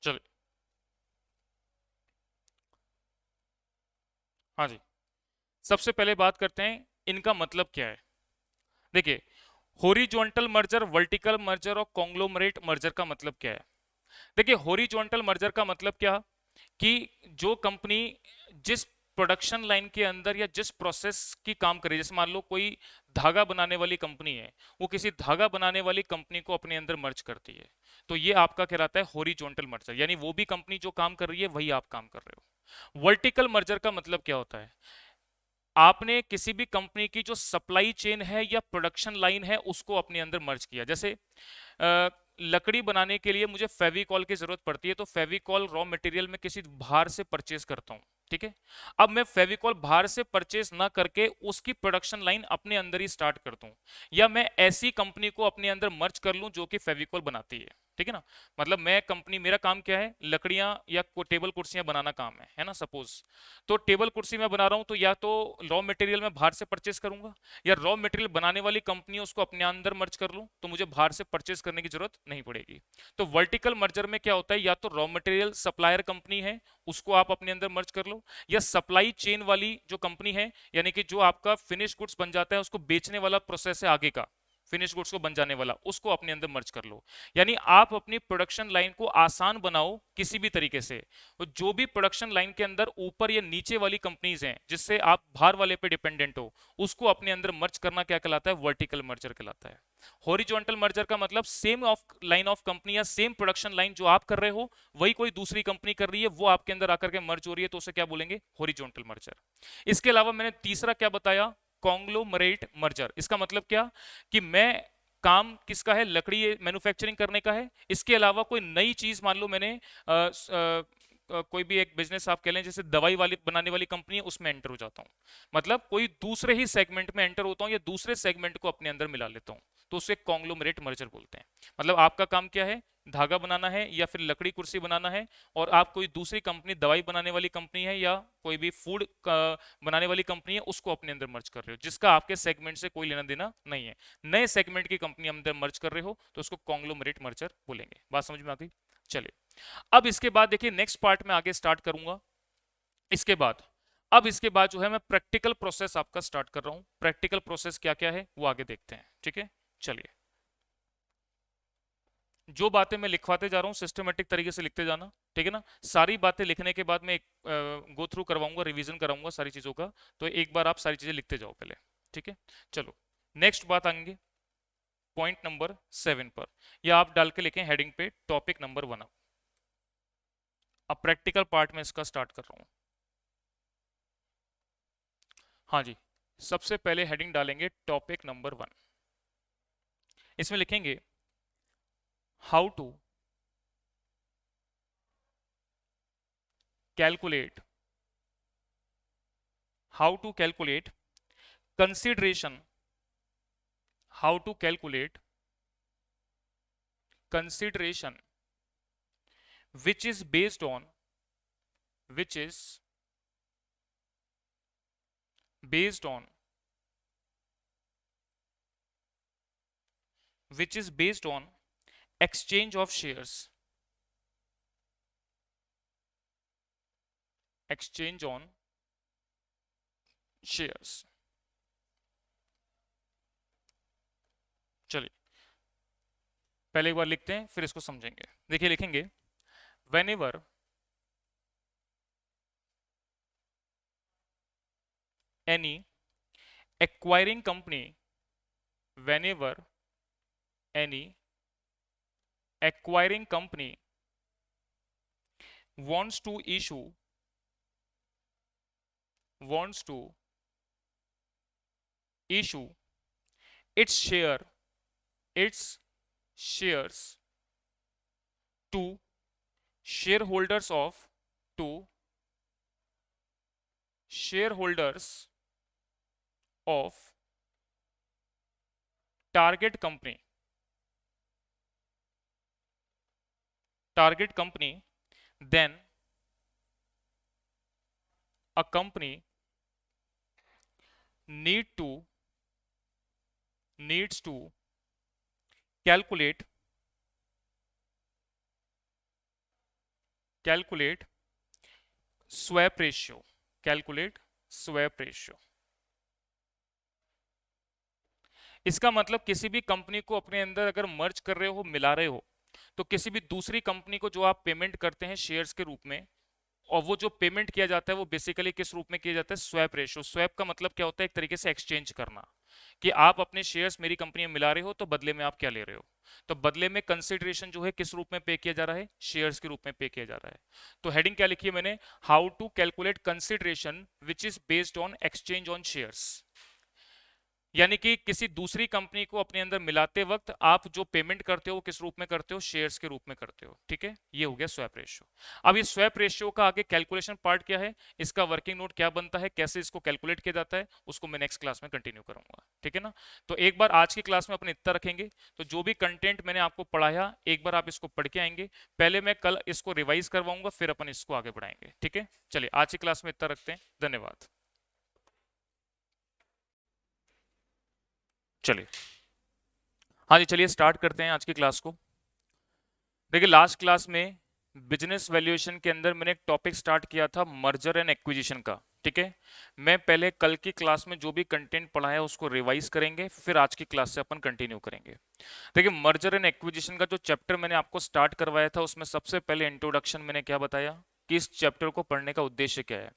[SPEAKER 1] चलिए, हाँ जी, सबसे पहले बात करते हैं इनका मतलब क्या है। देखिए, हॉरिजॉन्टल मर्जर, वर्टिकल मर्जर और कॉन्ग्लोमरेट मर्जर का मतलब क्या है। देखिए, हॉरिजॉन्टल मर्जर का मतलब क्या, कि जो कंपनी जिस प्रोडक्शन लाइन के अंदर या जिस प्रोसेस की काम करे, जैसे मान लो कोई धागा बनाने वाली कंपनी है, वो किसी धागा बनाने वाली कंपनी को अपने अंदर मर्ज करती है, तो ये आपका कहलाता है हॉरिजॉन्टल मर्जर, यानी वो भी कंपनी जो काम कर रही है वही आप काम कर रहे हो। वर्टिकल मर्जर का मतलब क्या होता है, आपने किसी भी कंपनी की जो सप्लाई चेन है या प्रोडक्शन लाइन है उसको अपने अंदर मर्ज किया। जैसे लकड़ी बनाने के लिए मुझे फेविकॉल की जरूरत पड़ती है, तो फेविकॉल रॉ मटेरियल में किसी बाहर से परचेज करता हूँ, ठीक है। अब मैं फेविकॉल बाहर से परचेज ना करके उसकी प्रोडक्शन लाइन अपने अंदर ही स्टार्ट करता हूँ, या मैं ऐसी कंपनी को अपने अंदर मर्ज कर लूं जो कि फेविकॉल बनाती है, ठीक है ना। मतलब मैं कंपनी, मेरा काम क्या है, लकड़ियां या टेबल कुर्सियां बनाना काम है ना, सपोज। तो टेबल कुर्सी मैं बना रहा हूं, तो या तो रॉ मटेरियल मैं बाहर से परचेज करूंगा, या रॉ मटेरियल बनाने वाली कंपनी है उसको अपने अंदर मर्ज कर लूं, तो मुझे बाहर से परचेज करने की जरूरत नहीं पड़ेगी। तो वर्टिकल मर्जर में क्या होता है, या तो रॉ मटेरियल सप्लायर कंपनी है उसको आप अपने अंदर मर्ज कर लो, या सप्लाई चेन वाली जो कंपनी है, यानी कि जो आपका फिनिश गुड्स बन जाता है उसको बेचने वाला प्रोसेस है आगे का, फिनिश गुड्स को बन जाने वाला, उसको अपने अंदर मर्ज कर लो। यानी आप अपनी प्रोडक्शन लाइन को आसान बनाओ किसी भी तरीके से। तो जो भी प्रोडक्शन लाइन के अंदर ऊपर या नीचे वाली कंपनीज हैं जिससे आप बाहर वाले पे डिपेंडेंट हो, उसको अपने अंदर मर्ज करना क्या कहलाता है, वर्टिकल मर्जर कहलाता है। हॉरिजॉन्टल मर्जर का मतलब same of line of company या सेम प्रोडक्शन लाइन जो आप कर रहे हो वही कोई दूसरी कंपनी कर रही है, वो आपके अंदर आकर के मर्ज हो रही है, तो उसे क्या बोलेंगे, हॉरिजॉन्टल मर्जर। इसके अलावा मैंने तीसरा क्या बताया, कॉन्ग्लोमरेट मर्जर। इसका मतलब क्या, कि मैं काम किसका है, लकड़ी मैन्युफैक्चरिंग करने का है, इसके अलावा कोई नई चीज, मान लो मैंने कोई भी एक बिजनेस आप कह लें, जैसे दवाई वाली बनाने वाली कंपनी है उसमें एंटर हो जाता हूँ, मतलब कोई दूसरे ही सेगमेंट में एंटर होता हूँ या दूसरे सेगमेंट को अपने अंदर मिला लेता हूँ, तो उसे कॉन्ग्लोमरेट मर्जर बोलते हैं। मतलब आपका काम क्या है, धागा बनाना है या फिर लकड़ी कुर्सी बनाना है, और आप कोई दूसरी कंपनी, दवाई बनाने वाली कंपनी है या कोई भी फूड बनाने वाली कंपनी है, उसको अपने अंदर मर्ज कर रहे हो, जिसका आपके सेगमेंट से कोई लेना देना नहीं है, नए सेगमेंट की कंपनी अंदर मर्ज कर रहे हो, तो उसको कॉन्ग्लोमरेट मर्जर बोलेंगे। बात समझ में आ गई। चलिए, अब इसके बाद देखिए नेक्स्ट पार्ट में आगे स्टार्ट करूंगा। इसके बाद, अब इसके बाद जो है मैं प्रैक्टिकल प्रोसेस आपका स्टार्ट कर रहा हूं। प्रैक्टिकल प्रोसेस क्या क्या है वो आगे देखते हैं, ठीक है। चलिए, जो बातें मैं लिखवाते जा रहा हूँ सिस्टमेटिक तरीके से लिखते जाना, ठीक है ना। सारी बातें लिखने के बाद मैं एक गो थ्रू करवाऊंगा, रिवीजन कराऊंगा सारी चीजों का, तो एक बार आप सारी चीजें लिखते जाओ पहले, ठीक है। चलो, नेक्स्ट बात आएंगे पॉइंट नंबर 7 पर, या आप डाल के लिखें हेडिंग पे टॉपिक नंबर 1। अब प्रैक्टिकल पार्ट में इसका स्टार्ट कर रहा हूँ। हाँ जी, सबसे पहले हेडिंग डालेंगे टॉपिक नंबर 1। इसमें लिखेंगे how to calculate, how to calculate consideration, how to calculate consideration which is based on, which is based on, which is based on exchange of shares, exchange on shares। चलिए, पहले एक बार लिखते हैं फिर इसको समझेंगे। देखिए, लिखेंगे whenever any acquiring company, whenever any acquiring company wants to issue, wants to issue its share its shares to shareholders of to shareholders of target company, then a company needs to calculate swap ratio calculate swap ratio। इसका मतलब किसी भी company को अपने अंदर अगर मर्ज कर रहे हो, मिला रहे हो, तो किसी भी दूसरी कंपनी को जो आप पेमेंट करते हैं शेयर्स के रूप में, और वो जो पेमेंट किया जाता है वो बेसिकली किस रूप में किया जाता है? Swap ratio. स्वैप का मतलब क्या होता है? एक तरीके से एक्सचेंज करना, कि आप अपने शेयर्स मेरी कंपनी में मिला रहे हो तो बदले में आप क्या ले रहे हो। तो बदले में कंसिडरेशन जो है किस रूप में पे किया जा रहा है? शेयर्स के रूप में पे किया जा रहा है। तो हेडिंग क्या लिखी है मैंने? How to calculate consideration which is based on exchange on shares. यानी कि किसी दूसरी कंपनी को अपने अंदर मिलाते वक्त आप जो पेमेंट करते हो वो किस रूप में करते हो? शेयर्स के रूप में करते हो। ठीक है, ये हो गया स्वैप रेशियो। अब ये स्वैप रेशियो का आगे कैलकुलेशन पार्ट क्या है, इसका वर्किंग नोट क्या बनता है, कैसे इसको कैलकुलेट किया जाता है, उसको मैं नेक्स्ट क्लास में कंटिन्यू करूंगा। ठीक है ना? तो एक बार आज की क्लास में अपन इतना रखेंगे। तो जो भी कंटेंट मैंने आपको पढ़ाया एक बार आप इसको पढ़ के आएंगे। पहले मैं कल इसको रिवाइज करवाऊंगा, फिर अपन इसको आगे बढ़ाएंगे। ठीक है, चलिए आज की क्लास में इतना रखते हैं। धन्यवाद। चलिए, हाँ जी, चलिए स्टार्ट करते हैं आज की क्लास को। देखिए, लास्ट क्लास में बिजनेस वैल्यूएशन के अंदर मैंने एक टॉपिक स्टार्ट किया था मर्जर एंड एक्विजिशन का। ठीक है, मैं पहले कल की क्लास में जो भी कंटेंट पढ़ा है उसको रिवाइज करेंगे, फिर आज की क्लास से अपन कंटिन्यू करेंगे। देखिए, मर्जर एंड एक्विजिशन का जो चैप्टर मैंने आपको स्टार्ट करवाया था उसमें सबसे पहले इंट्रोडक्शन मैंने क्या बताया कि इस चैप्टर को पढ़ने का उद्देश्य क्या है,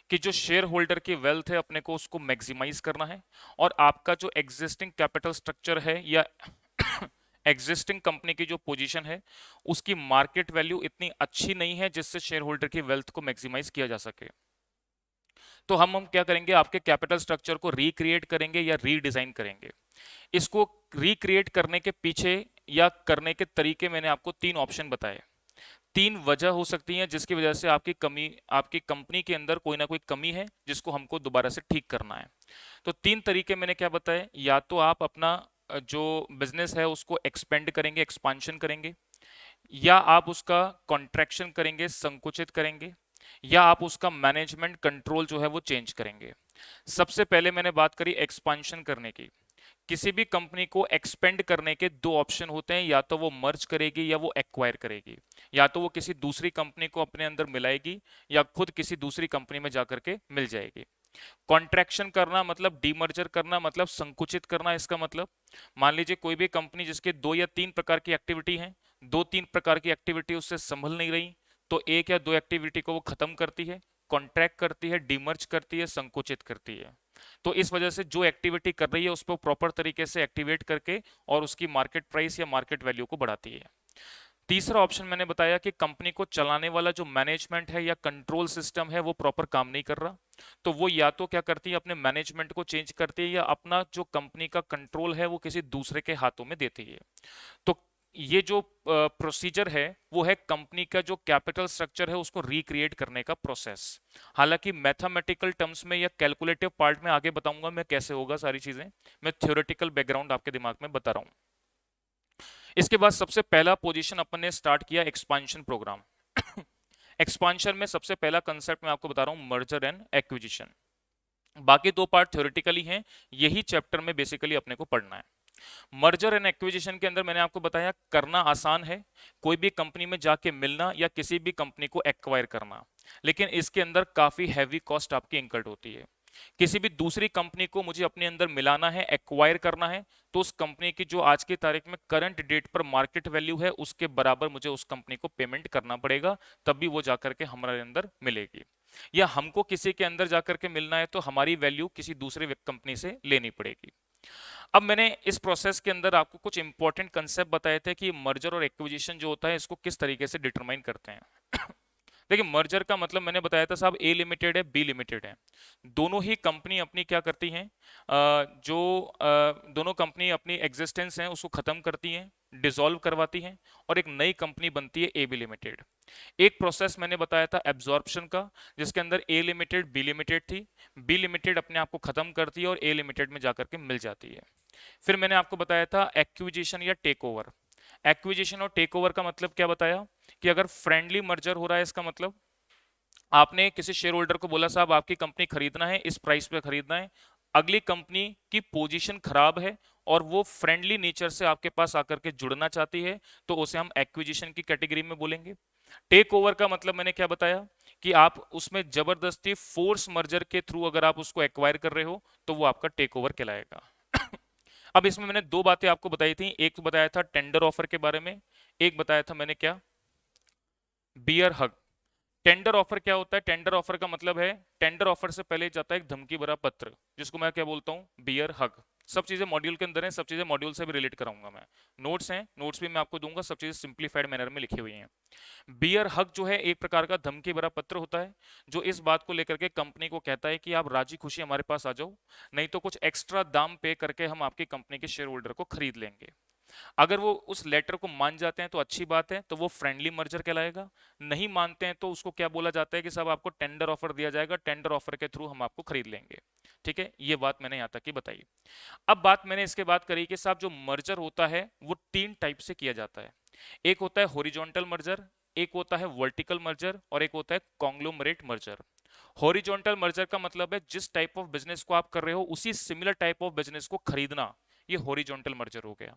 [SPEAKER 1] कि जो शेयर होल्डर की वेल्थ है अपने को उसको मैक्सिमाइज करना है, और आपका जो एग्जिस्टिंग कैपिटल स्ट्रक्चर है या एग्जिस्टिंग कंपनी की जो पोजीशन है उसकी मार्केट वैल्यू इतनी अच्छी नहीं है जिससे शेयर होल्डर की वेल्थ को मैक्सिमाइज किया जा सके। तो हम क्या करेंगे, आपके कैपिटल स्ट्रक्चर को रिक्रिएट करेंगे या रीडिजाइन करेंगे। इसको रिक्रिएट करने के पीछे या करने के तरीके मैंने आपको तीन ऑप्शन बताए। तीन वजह हो सकती हैं जिसकी वजह से आपकी कंपनी के अंदर कोई ना कोई कमी है जिसको हमको दोबारा से ठीक करना है। तो तीन तरीके मैंने क्या बताए, या तो आप अपना जो बिजनेस है उसको एक्सपेंड करेंगे, एक्सपांशन करेंगे, या आप उसका कॉन्ट्रैक्शन करेंगे, संकुचित करेंगे, या आप उसका मैनेजमेंट कंट्रोल जो है वो चेंज करेंगे। सबसे पहले मैंने बात करी एक्सपांशन करने की। किसी भी कंपनी को एक्सपेंड करने के दो ऑप्शन होते हैं, या तो वो मर्ज करेगी या वो एक्वायर करेगी, या तो वो किसी दूसरी कंपनी को अपने अंदर मिलाएगी या खुद किसी दूसरी कंपनी में जाकर के मिल जाएगी। कॉन्ट्रैक्शन करना मतलब डीमर्जर करना, मतलब संकुचित करना। इसका मतलब मान लीजिए कोई भी कंपनी जिसके दो या तीन प्रकार की एक्टिविटी है, दो तीन प्रकार की एक्टिविटी उससे संभल नहीं रही, तो एक या दो एक्टिविटी को वो खत्म करती है, कॉन्ट्रैक्ट करती है, डीमर्ज करती है, संकुचित करती है। तो इस वजह से जो एक्टिविटी कर रही है उसको प्रॉपर तरीके से एक्टिवेट करके और उसकी मार्केट प्राइस या मार्केट वैल्यू को बढ़ाती है। तीसरा ऑप्शन मैंने बताया कि कंपनी को चलाने वाला जो मैनेजमेंट है या कंट्रोल सिस्टम है वो प्रॉपर काम नहीं कर रहा, तो वो या तो क्या करती है अपने मैनेजमेंट को चेंज करती है, या अपना जो कंपनी का कंट्रोल है वो किसी दूसरे के हाथों में देती है। तो ये जो प्रोसीजर है वो है कंपनी का जो कैपिटल स्ट्रक्चर है उसको रिक्रिएट करने का प्रोसेस। हालांकि मैथमेटिकल टर्म्स में या कैलकुलेटिव पार्ट में आगे बताऊंगा मैं कैसे होगा सारी चीजें, मैं थ्योरेटिकल बैकग्राउंड आपके दिमाग में बता रहा हूं। इसके बाद सबसे पहला पोजीशन अपन ने स्टार्ट किया एक्सपांशन प्रोग्राम। एक्सपांशन में सबसे पहला कंसेप्ट मैं आपको बता रहा हूं मर्जर एंड एक्विजिशन। बाकी दो पार्ट थ्योरेटिकली हैं, यही चैप्टर में बेसिकली अपने को पढ़ना है। मर्जर एंड एक्विजिशन के अंदर मैंने आपको बताया करना आसान है, कोई भी कंपनी में जाके मिलना या किसी भी कंपनी को एक्वायर करना, लेकिन इसके अंदर काफी हैवी कॉस्ट आपकी इंकर्ड होती है। किसी भी दूसरी कंपनी को मुझे अपने अंदर मिलाना है, एक्वायर करना है, तो उस कंपनी की जो आज की तारीख में करंट डेट पर मार्केट वैल्यू है उसके बराबर मुझे उस कंपनी को पेमेंट करना पड़ेगा, तभी वो जाकर के हमारे अंदर मिलेगी। या हमको किसी के अंदर जाकर के मिलना है तो हमारी वैल्यू किसी दूसरे कंपनी से लेनी पड़ेगी। अब मैंने इस प्रोसेस के अंदर आपको कुछ इंपॉर्टेंट कंसेप्ट बताए थे कि मर्जर और एक्विजिशन जो होता है इसको किस तरीके से डिटरमाइन करते हैं। देखिए मर्जर का मतलब मैंने बताया था साहब, ए लिमिटेड है, बी लिमिटेड है, दोनों ही कंपनी अपनी क्या करती हैं, दोनों कंपनी अपनी एग्जिस्टेंस है उसको खत्म करती हैं, डिसॉल्व करवाती हैं, और एक नई कंपनी बनती है ए बी लिमिटेड। एक प्रोसेस मैंने बताया था एब्जॉर्प्शन का, जिसके अंदर ए लिमिटेड बी लिमिटेड थी, बी लिमिटेड अपने आप को खत्म करती है और ए लिमिटेड में जाकर के मिल जाती है। फिर मैंने आपको बताया था एक्विजिशन या टेक ओवर। एक्विजिशन और टेक ओवर का मतलब क्या बताया, कि अगर फ्रेंडली मर्जर हो रहा है, इसका मतलब आपने किसी शेयर होल्डर को बोला साहब आपकी कंपनी खरीदना है, इस प्राइस पे खरीदना है, अगली कंपनी की पोजीशन खराब है और वो फ्रेंडली नेचर से आपके पास आकर के जुड़ना चाहती है, तो उसे हम एक्विजिशन की कैटेगरी में बोलेंगे। टेक ओवर का मतलब मैंने क्या बताया, कि आप उसमें जबरदस्ती फोर्स मर्जर के थ्रू अगर आप उसको एक्वायर कर रहे हो तो वो आपका टेक ओवर कहलाएगा। अब इसमें मैंने दो बातें आपको बताई थी, एक तो बताया था टेंडर ऑफर के बारे में, एक बताया था मैंने क्या, बियर हग। टेंडर ऑफर क्या होता है, टेंडर ऑफर का मतलब है, टेंडर ऑफर से पहले जाता है एक धमकी भरा पत्र, जिसको मैं क्या बोलता हूं, बियर हग। सब चीजें मॉड्यूल के अंदर हैं, सब चीजें मॉड्यूल से भी रिलेट कराऊंगा मैं, नोट्स हैं, नोट्स भी मैं आपको दूंगा, सब चीजें सिंप्लीफाइड मैनर में लिखी हुई हैं। बियर हक जो है एक प्रकार का धमकी भरा पत्र होता है, जो इस बात को लेकर के कंपनी को कहता है कि आप राजी खुशी हमारे पास आ जाओ, नहीं तो कुछ एक्स्ट्रा दाम पे करके हम आपकी कंपनी के शेयर होल्डर को खरीद लेंगे। अगर वो उस लेटर को मान जाते हैं तो अच्छी बात है, तो वो फ्रेंडली मर्जर कहलाएगा। नहीं मानते हैं तो उसको क्या बोला जाता है, कि साहब आपको टेंडर ऑफर दिया जाएगा, टेंडर ऑफर के थ्रू हम आपको खरीद लेंगे। ठीक है, ये बात मैंने यहां तक की बताई। अब बात मैंने इसके बाद करी कि साहब जो मर्जर होता है वो तीन टाइप से किया जाता है। एक होता है हॉरिजॉन्टल मर्जर, एक होता है वर्टिकल मर्जर, और एक होता है कॉन्ग्लोमरेट मर्जर। हॉरिजॉन्टल मर्जर का मतलब है जिस टाइप ऑफ बिजनेस को आप कर रहे हो उसी सिमिलर टाइप ऑफ बिजनेस को खरीदना, ये हॉरिजॉन्टल मर्जर हो गया।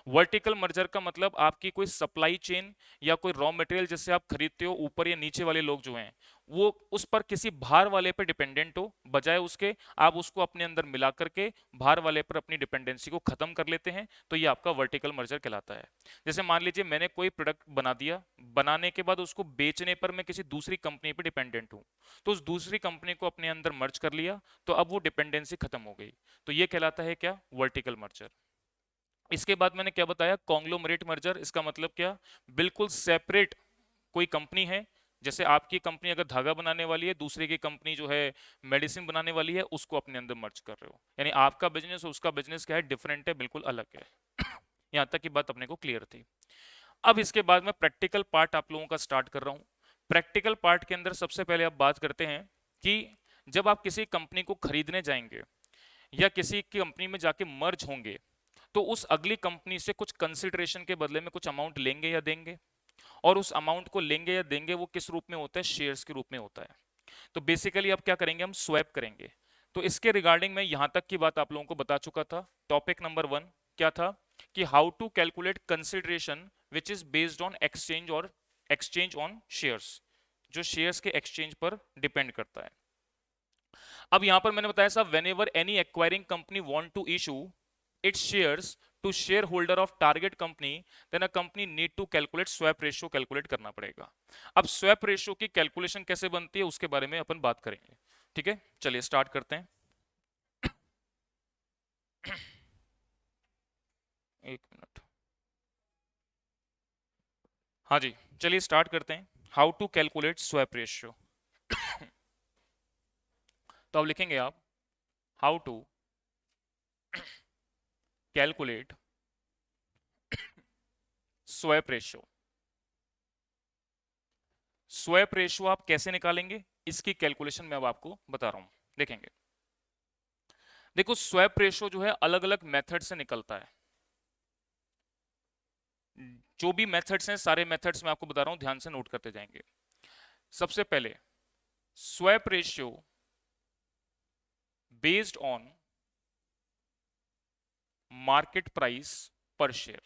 [SPEAKER 1] वर्टिकल मर्जर का मतलब आपकी कोई सप्लाई चेन या कोई रॉ मटेरियल जिससे आप खरीदते हो, ऊपर या नीचे वाले लोग जो हैं वो उस पर किसी बाहर वाले पर डिपेंडेंट हो, बजाय उसके आप उसको अपने अंदर मिला करके बाहर वाले पर अपनी डिपेंडेंसी को खत्म कर लेते हैं, तो ये आपका वर्टिकल मर्जर कहलाता है। जैसे मान लीजिए मैंने कोई प्रोडक्ट बना दिया, बनाने के बाद उसको बेचने पर मैं किसी दूसरी कंपनी पर डिपेंडेंट हूँ, तो उस दूसरी कंपनी को अपने अंदर मर्ज कर लिया, तो अब वो डिपेंडेंसी खत्म हो गई, तो ये कहलाता है क्या, वर्टिकल मर्जर। इसके बाद मैंने क्या बताया, कॉन्ग्लोमरेट मर्जर। इसका मतलब क्या, बिल्कुल सेपरेट कोई कंपनी है, जैसे आपकी कंपनी अगर धागा बनाने वाली है, दूसरे की कंपनी जो है मेडिसिन बनाने वाली है, उसको अपने अंदर मर्ज कर रहे हो, यानी आपका बिजनेस और उसका बिजनेस क्या है, डिफरेंट है, बिल्कुल अलग है। यहां तक की बात अपने को क्लियर थी। अब इसके बाद मैं प्रैक्टिकल पार्ट आप लोगों का स्टार्ट कर रहा हूं। प्रैक्टिकल पार्ट के अंदर सबसे पहले आप बात करते हैं कि जब आप किसी कंपनी को खरीदने जाएंगे या किसी की कंपनी में जाके मर्ज होंगे, तो उस अगली कंपनी से कुछ कंसिडरेशन के बदले में कुछ अमाउंट लेंगे या देंगे, और उस अमाउंट को लेंगे या देंगे वो किस रूप में होता है, शेयर्स के रूप में होता है। तो बेसिकली अब क्या करेंगे, हम स्वैप करेंगे। तो इसके रिगार्डिंग मैं यहां तक की बात आप लोगों को बता चुका था। टॉपिक नंबर 1 क्या था, कि how to calculate consideration which is based on exchange और एक्सचेंज ऑन शेयर्स, जो शेयर्स के एक्सचेंज पर डिपेंड करता है। अब यहां पर मैंने बताया साहब, whenever any acquiring company want to issue its shares to shareholder of target company, then a company need to calculate swap ratio, calculate करना पड़ेगा। अब स्वैप रेशियो की कैलकुलेशन कैसे बनती है उसके बारे में अपन बात करेंगे। ठीक है, चलिए स्टार्ट करते हैं। एक मिनट, हाँ जी, चलिए स्टार्ट करते हैं। How to calculate swap ratio. तो अब लिखेंगे आप, how to calculate swap ratio. Swap ratio आप कैसे निकालेंगे, इसकी कैलकुलेशन मैं अब आपको बता रहा हूं, देखेंगे। देखो स्वैप रेशियो जो है अलग अलग मेथड से निकलता है। जो भी मेथड्स हैं सारे मेथड्स मैं आपको बता रहा हूं, ध्यान से नोट करते जाएंगे। सबसे पहले swap ratio based on market price per share.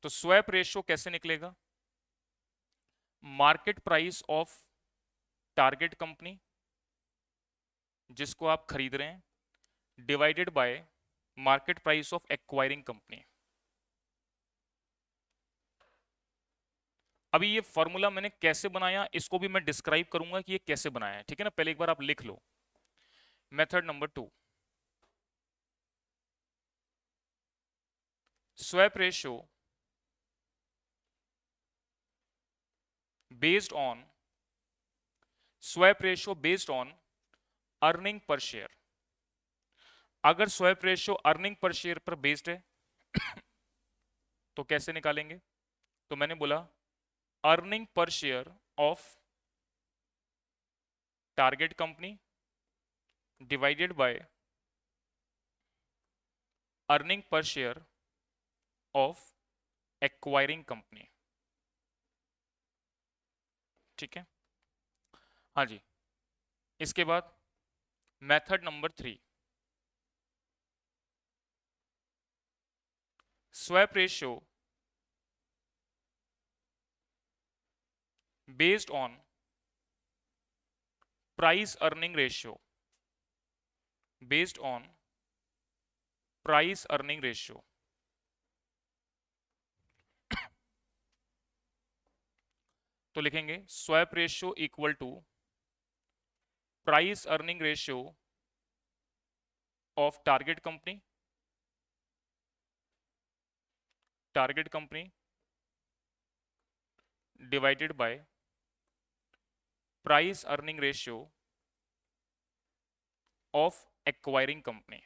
[SPEAKER 1] तो स्वैप रेशियो कैसे निकलेगा, market price of target company जिसको आप खरीद रहे हैं, divided by market price of acquiring company. अभी ये फॉर्मूला मैंने कैसे बनाया इसको भी मैं डिस्क्राइब करूंगा कि ये कैसे बनाया है, ठीक है ना, पहले एक बार आप लिख लो। Method number 2, swap ratio based on swap ratio based on earning per share. अगर swap ratio earning per share पर बेस्ड है तो कैसे निकालेंगे? तो मैंने बोला earning per share of target company divided by earning per share of acquiring company. ठीक है, हाँ जी। इसके बाद method number 3, swap ratio based on price earning ratio, based on price earning ratio. तो लिखेंगे swap ratio equal to price earning ratio of target company divided by price earning ratio of acquiring company.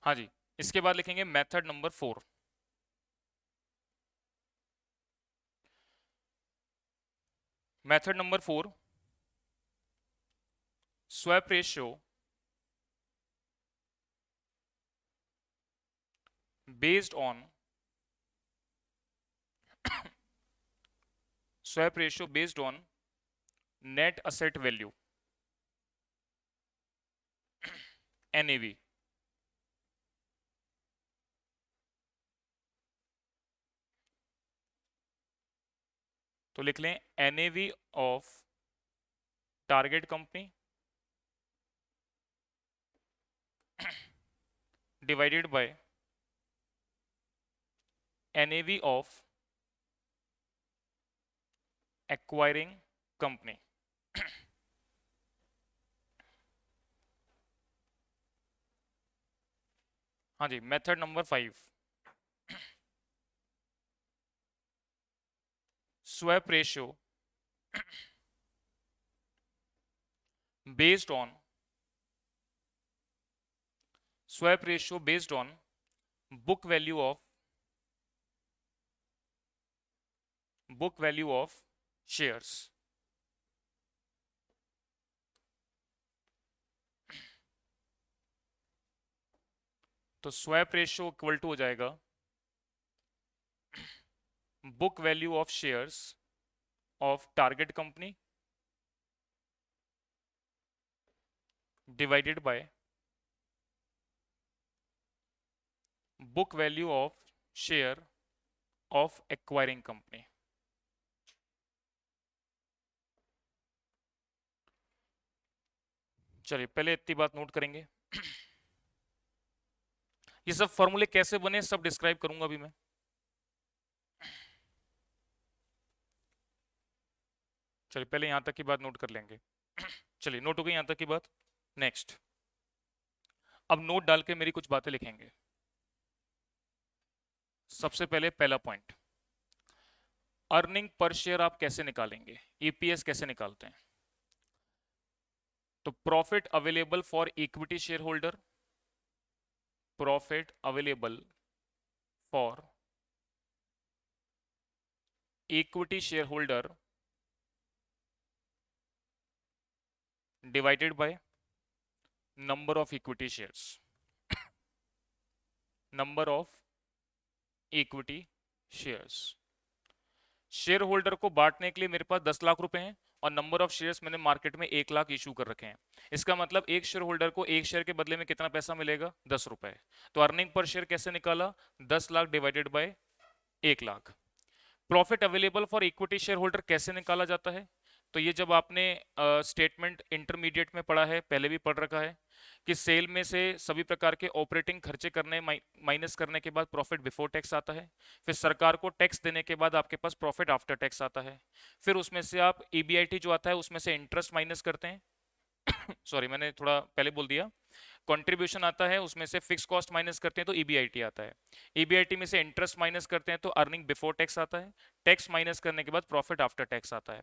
[SPEAKER 1] हाँ जी। इसके बाद लिखेंगे method number 4, method number 4, swap ratio based on swap ratio based on net asset value NAV। तो लिख लें NAV of target company divided by NAV of acquiring company. हाँ जी। Method number 5, swap ratio based on swap ratio based on book value of shares. तो swap ratio equal to हो जाएगा book value of shares of target company divided bye book value of share of acquiring company. चलिए पहले इतनी बात note करेंगे। ये सब फॉर्मूले कैसे बने सब डिस्क्राइब करूंगा अभी मैं। चलिए पहले यहां तक की बात नोट कर लेंगे। चलिए नोट हो गई यहां तक की बात। नेक्स्ट, अब नोट डाल के मेरी कुछ बातें लिखेंगे। सबसे पहले पहला पॉइंट, अर्निंग पर शेयर आप कैसे निकालेंगे, EPS कैसे निकालते हैं? तो profit available for equity share holder, profit available for equity share holder divided by number of equity shares, number of equity shares. Share holder को बांटने के लिए मेरे पास 10 लाख रुपए हैं और नंबर ऑफ शेयर्स मैंने मार्केट में 1 लाख इशू कर रखे हैं। इसका मतलब एक शेयर होल्डर को एक शेयर के बदले में कितना पैसा मिलेगा? 10 रुपए। तो अर्निंग पर शेयर कैसे निकाला? 10 lakh divided by 1 lakh. Profit available for equity share holder कैसे निकाला जाता है? तो ये जब आपने स्टेटमेंट इंटरमीडिएट में पढ़ा है, पहले भी पढ़ रखा है कि सेल में से सभी प्रकार के ऑपरेटिंग खर्चे करने माइनस करने के बाद प्रॉफिट बिफोर टैक्स आता है। फिर सरकार को टैक्स देने के बाद आपके पास प्रॉफिट आफ्टर टैक्स आता है। फिर उसमें से आप EBIT जो आता है उसमें से इंटरेस्ट माइनस करते हैं। सॉरी मैंने थोड़ा पहले बोल दिया। कंट्रीब्यूशन आता है, उसमें से फिक्स कॉस्ट माइनस करते हैं तो ईबीआईटी आता है, ईबीआईटी में से इंटरेस्ट माइनस करते हैं तो अर्निंग बिफोर टैक्स आता है, टैक्स माइनस करने के बाद प्रॉफिट आफ्टर टैक्स आता है।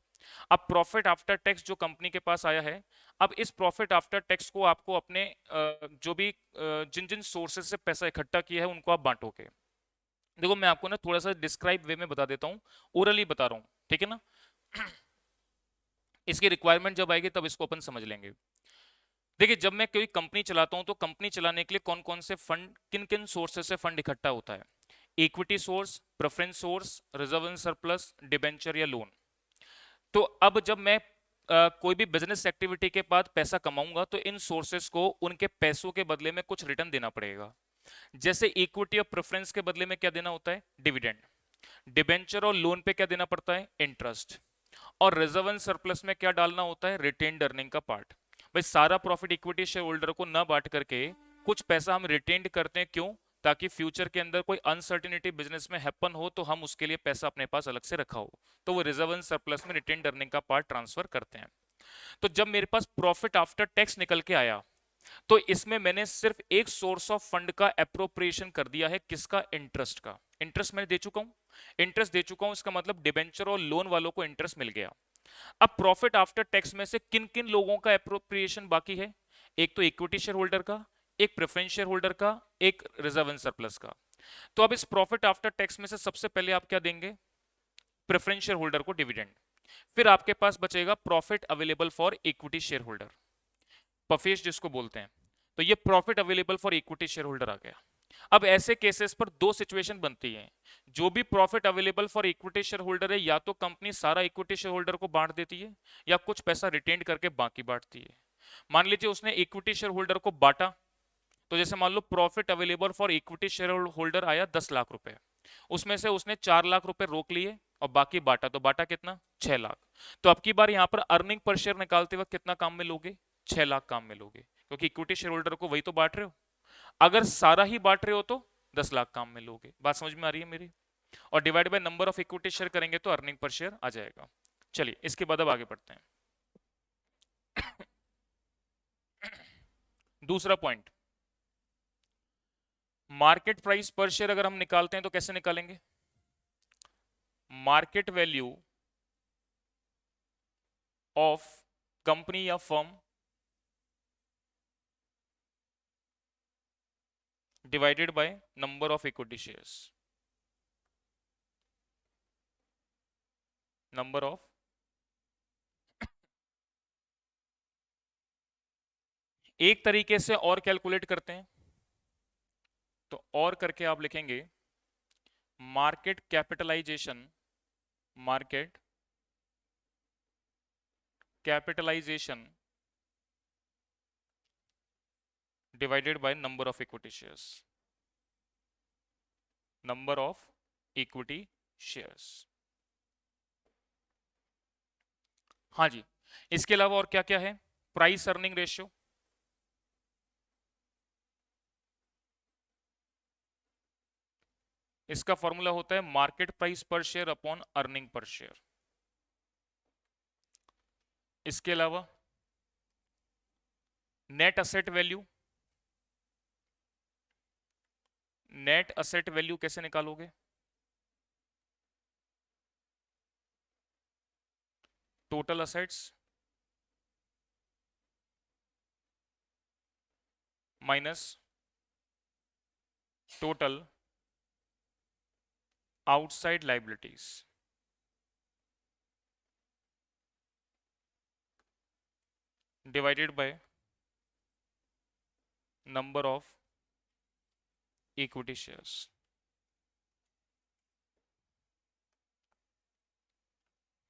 [SPEAKER 1] अब प्रॉफिट आफ्टर टैक्स जो कंपनी के पास आया है, अब इस प्रॉफिट आफ्टर टैक्स को आपको अपने जो भी जिन जिन सोर्सेज से पैसा इकट्ठा किया है उनको आप बांटोगे। देखो मैं आपको ना थोड़ा सा डिस्क्राइब वे में बता देता हूँ, ओरली बता रहा हूँ, ठीक है ना। इसकी रिक्वायरमेंट जब आएगी तब इसको अपन समझ लेंगे। देखिए जब मैं कोई कंपनी चलाता हूं तो कंपनी चलाने के लिए कौन कौन से फंड, किन किन सोर्सेस से फंड इकट्ठा होता है। Equity source, preference source, reserve and surplus, debenture या लोन। तो अब जब मैं कोई भी बिजनेस एक्टिविटी के बाद पैसा कमाऊंगा तो इन सोर्सेस को उनके पैसों के बदले में कुछ रिटर्न देना पड़ेगा। जैसे इक्विटी और प्रेफरेंस के बदले में क्या देना होता है, डिविडेंड। डिबेंचर और लोन पे क्या देना पड़ता है, इंटरेस्ट। और रिजर्व एंड सरप्लस में क्या डालना होता है, रिटेन्ड अर्निंग का पार्ट। भाई सारा प्रॉफिट इक्विटी शेयर होल्डर को न बांट करके कुछ पैसा हम रिटेन्ड करते हैं, क्यों, ताकि फ्यूचर के अंदर कोई अनसर्टिनिटी बिजनेस में हैपन हो तो हम उसके लिए पैसा अपने पास अलग से रखा हो, तो वो रिजर्व एंड सरप्लस में रिटेन्ड अर्निंग का पार्ट ट्रांसफर करते हैं। तो जब मेरे पास प्रॉफिट आफ्टर टैक्स निकल के आया तो इसमें मैंने सिर्फ एक सोर्स ऑफ फंड का अप्रोप्रिएशन कर दिया है, किसका, इंटरेस्ट का। इंटरेस्ट मैं दे चुका हूं, इंटरेस्ट दे चुका हूं, इसका मतलब डिबेंचर और लोन वालों को इंटरेस्ट मिल गया। अब प्रॉफिट आफ्टर टैक्स में से किन किन लोगों का अप्रोप्रिएशन बाकी है, एक तो इक्विटी शेयर होल्डर का, एक प्रेफरेंस शेयर होल्डर का, एक रिजर्व एंड सरप्लस का। तो अब इस प्रॉफिट आफ्टर टैक्स में से सबसे पहले आप क्या देंगे, प्रेफरेंस शेयर होल्डर को डिविडेंड। फिर आपके पास बचेगा profit available for equity share holder, पफेश जिसको बोलते हैं। तो ये profit available for equity share holder आ गया। अब ऐसे केसेस पर दो सिचुएशन बनती है, जो भी profit available for equity share holder है, या तो कंपनी सारा इक्विटी शेयर होल्डर को बांट देती है या कुछ पैसा रिटेन करके बाकी बांटती है। मान लीजिए उसने इक्विटी शेयर होल्डर को बांटा, तो जैसे मान लो profit available for equity share holder आया 10 लाख रुपए, उसमें से उसने 4 लाख रुपए रोक लिए और बाकी बांटा, तो बांटा कितना, 6 लाख। तो अब की बार यहां पर अर्निंग पर शेयर निकालते वक्त कितना काम में लोगे, 6 लाख काम में लोगे, क्योंकि इक्विटी शेयर होल्डर को वही तो बांट रहे हो। अगर सारा ही बांट रहे हो तो 10 लाख काम में लोगे। बात समझ में आ रही है मेरी। और divide by number of equity share करेंगे तो अर्निंग पर शेयर आ जाएगा। चलिए इसके बाद अब आगे बढ़ते हैं। दूसरा point, market price per share अगर हम निकालते हैं तो कैसे निकालेंगे, मार्केट वैल्यू ऑफ कंपनी या firm divided by number of equity shares, number of. एक तरीके से और कैलकुलेट करते हैं, तो और करके आप लिखेंगे market capitalisation, market capitalisation divided by number of equity shares, number of equity shares. हाँ जी, इसके अलावा और क्या क्या है, प्राइस अर्निंग रेशियो, इसका फॉर्मूला होता है market price per share upon earning per share. इसके अलावा net asset value, net asset value कैसे निकालोगे, total assets minus total outside liabilities, divided by number of equity shares.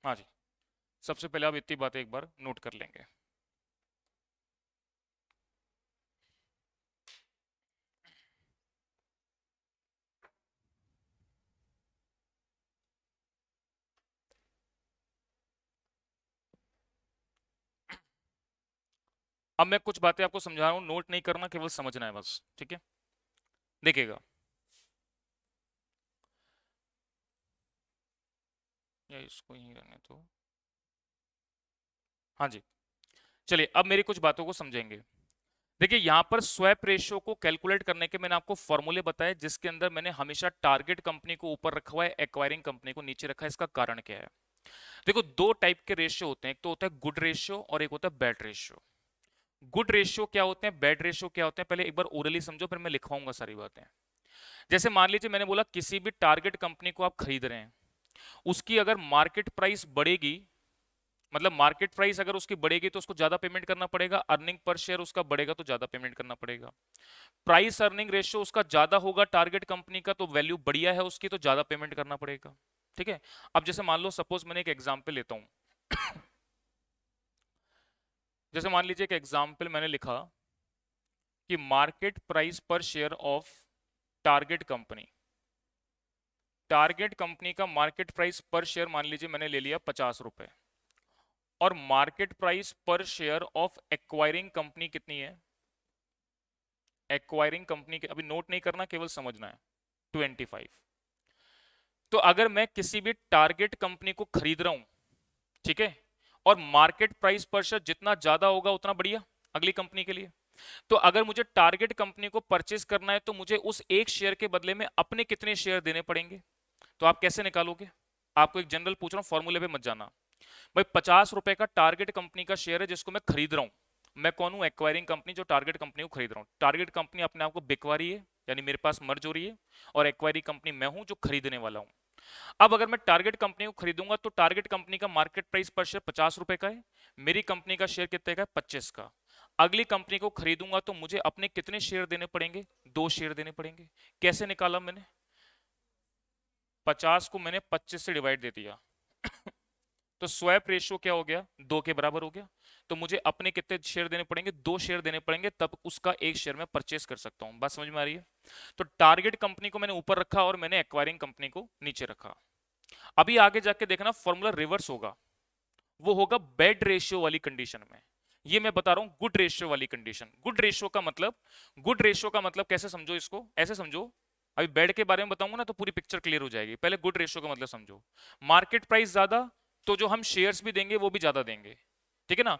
[SPEAKER 1] हाँ जी, सबसे पहले आप इतनी बातें एक बार नोट कर लेंगे। अब मैं कुछ बातें आपको समझा रहा हूं, नोट नहीं करना, केवल समझना है बस, ठीक है। देखिएगा, या इसको यहीं रहने तो। हाँ जी, चलिए अब मेरी कुछ बातों को समझेंगे। देखिए यहां पर स्वैप रेशियो को कैलकुलेट करने के मैंने आपको फॉर्मूले बताए, जिसके अंदर मैंने हमेशा टारगेट कंपनी को ऊपर रखा हुआ है, एक्वायरिंग कंपनी को नीचे रखा है। इसका कारण क्या है? देखो दो टाइप के रेशियो होते हैं, एक तो होता है गुड रेशियो और एक होता है बैड रेशियो। गुड रेशियो क्या होते हैं, बैड रेशियो क्या होते हैं, पहले एक बार ओरली समझो, फिर मैं लिखवाऊंगा सारी बातें। जैसे मान लीजिए मैंने बोला किसी भी टारगेट कंपनी को आप खरीद रहे हैं, उसकी अगर मार्केट प्राइस बढ़ेगी, मतलब मार्केट प्राइस अगर उसकी बढ़ेगी तो उसको ज्यादा पेमेंट करना पड़ेगा, अर्निंग पर शेयर उसका बढ़ेगा तो ज्यादा पेमेंट करना पड़ेगा। प्राइस अर्निंग रेशियो उसका ज्यादा होगा टारगेट कंपनी का, तो वैल्यू बढ़िया है उसकी, तो ज्यादा पेमेंट करना पड़ेगा। ठीक है। अब जैसे मान लो, सपोज मैंने एक एग्जांपल लेता हूं। जैसे मान लीजिए एक एग्जांपल मैंने लिखा कि market price per share of target company. Target company का मार्केट प्राइस पर शेयर मान लीजिए मैंने ले लिया 50 रुपए, और market price per share of acquiring company कितनी है? एक्वायरिंग कंपनी के, अभी नोट नहीं करना, केवल समझना है, 25। तो अगर मैं किसी भी टारगेट कंपनी को खरीद रहा हूं, ठीक है, और मार्केट प्राइस पर शेयर जितना ज्यादा होगा उतना बढ़िया अगली कंपनी के लिए। तो अगर मुझे टारगेट कंपनी को परचेज करना है तो मुझे उस एक शेयर के बदले में अपने कितने शेयर देने पड़ेंगे? तो आप कैसे निकालोगे? आपको एक जनरल पूछ रहा हूं, फॉर्मूले पे मत जाना। भाई 50 रुपए का टारगेट कंपनी का शेयर है जिसको मैं खरीद रहा हूं। मैं कौन हूं? एक्वायरिंग कंपनी, जो टारगेट कंपनी को खरीद रहा हूं। टारगेट कंपनी अपने आप को बिकवा रही है, यानी मेरे पास मर्ज हो रही है, और एक्वायरिंग कंपनी मैं हूं जो खरीदने वाला हूं। अब अगर मैं टारगेट कंपनी को खरीदूंगा तो टारगेट कंपनी का मार्केट प्राइस पर शेयर 50 रुपए का है, मेरी कंपनी का शेयर कितने का है? 25 का। अगली कंपनी को खरीदूंगा तो मुझे अपने कितने शेयर देने पड़ेंगे? 2 शेयर देने पड़ेंगे। कैसे निकाला मैंने? 50 को मैंने 25 से डिवाइड दे दिया। तो स्वैप रेशियो क्या हो गया? 2 के बराबर हो गया। तो मुझे अपने कितने शेयर देने पड़ेंगे? 2 शेयर देने पड़ेंगे, तब उसका एक शेयर मैं परचेस कर सकता हूं। बात समझ में आ रही है? तो टारगेट कंपनी को मैंने ऊपर रखा और मैंने एक्वायरिंग कंपनी को नीचे रखा। अभी आगे जाके देखना फॉर्मूला रिवर्स होगा, वो होगा बेड रेशियो वाली कंडीशन में। ये मैं बता रहा हूं गुड रेशियो वाली कंडीशन। गुड रेशियो का मतलब, गुड रेशियो का मतलब कैसे समझो इसको, ऐसे समझो। अभी बेड के बारे में बताऊंगा ना तो पूरी पिक्चर क्लियर हो जाएगी। पहले गुड रेशियो का मतलब समझो। मार्केट प्राइस ज्यादा, तो जो हम शेयर्स भी देंगे वो भी ज्यादा देंगे, ठीक है ना।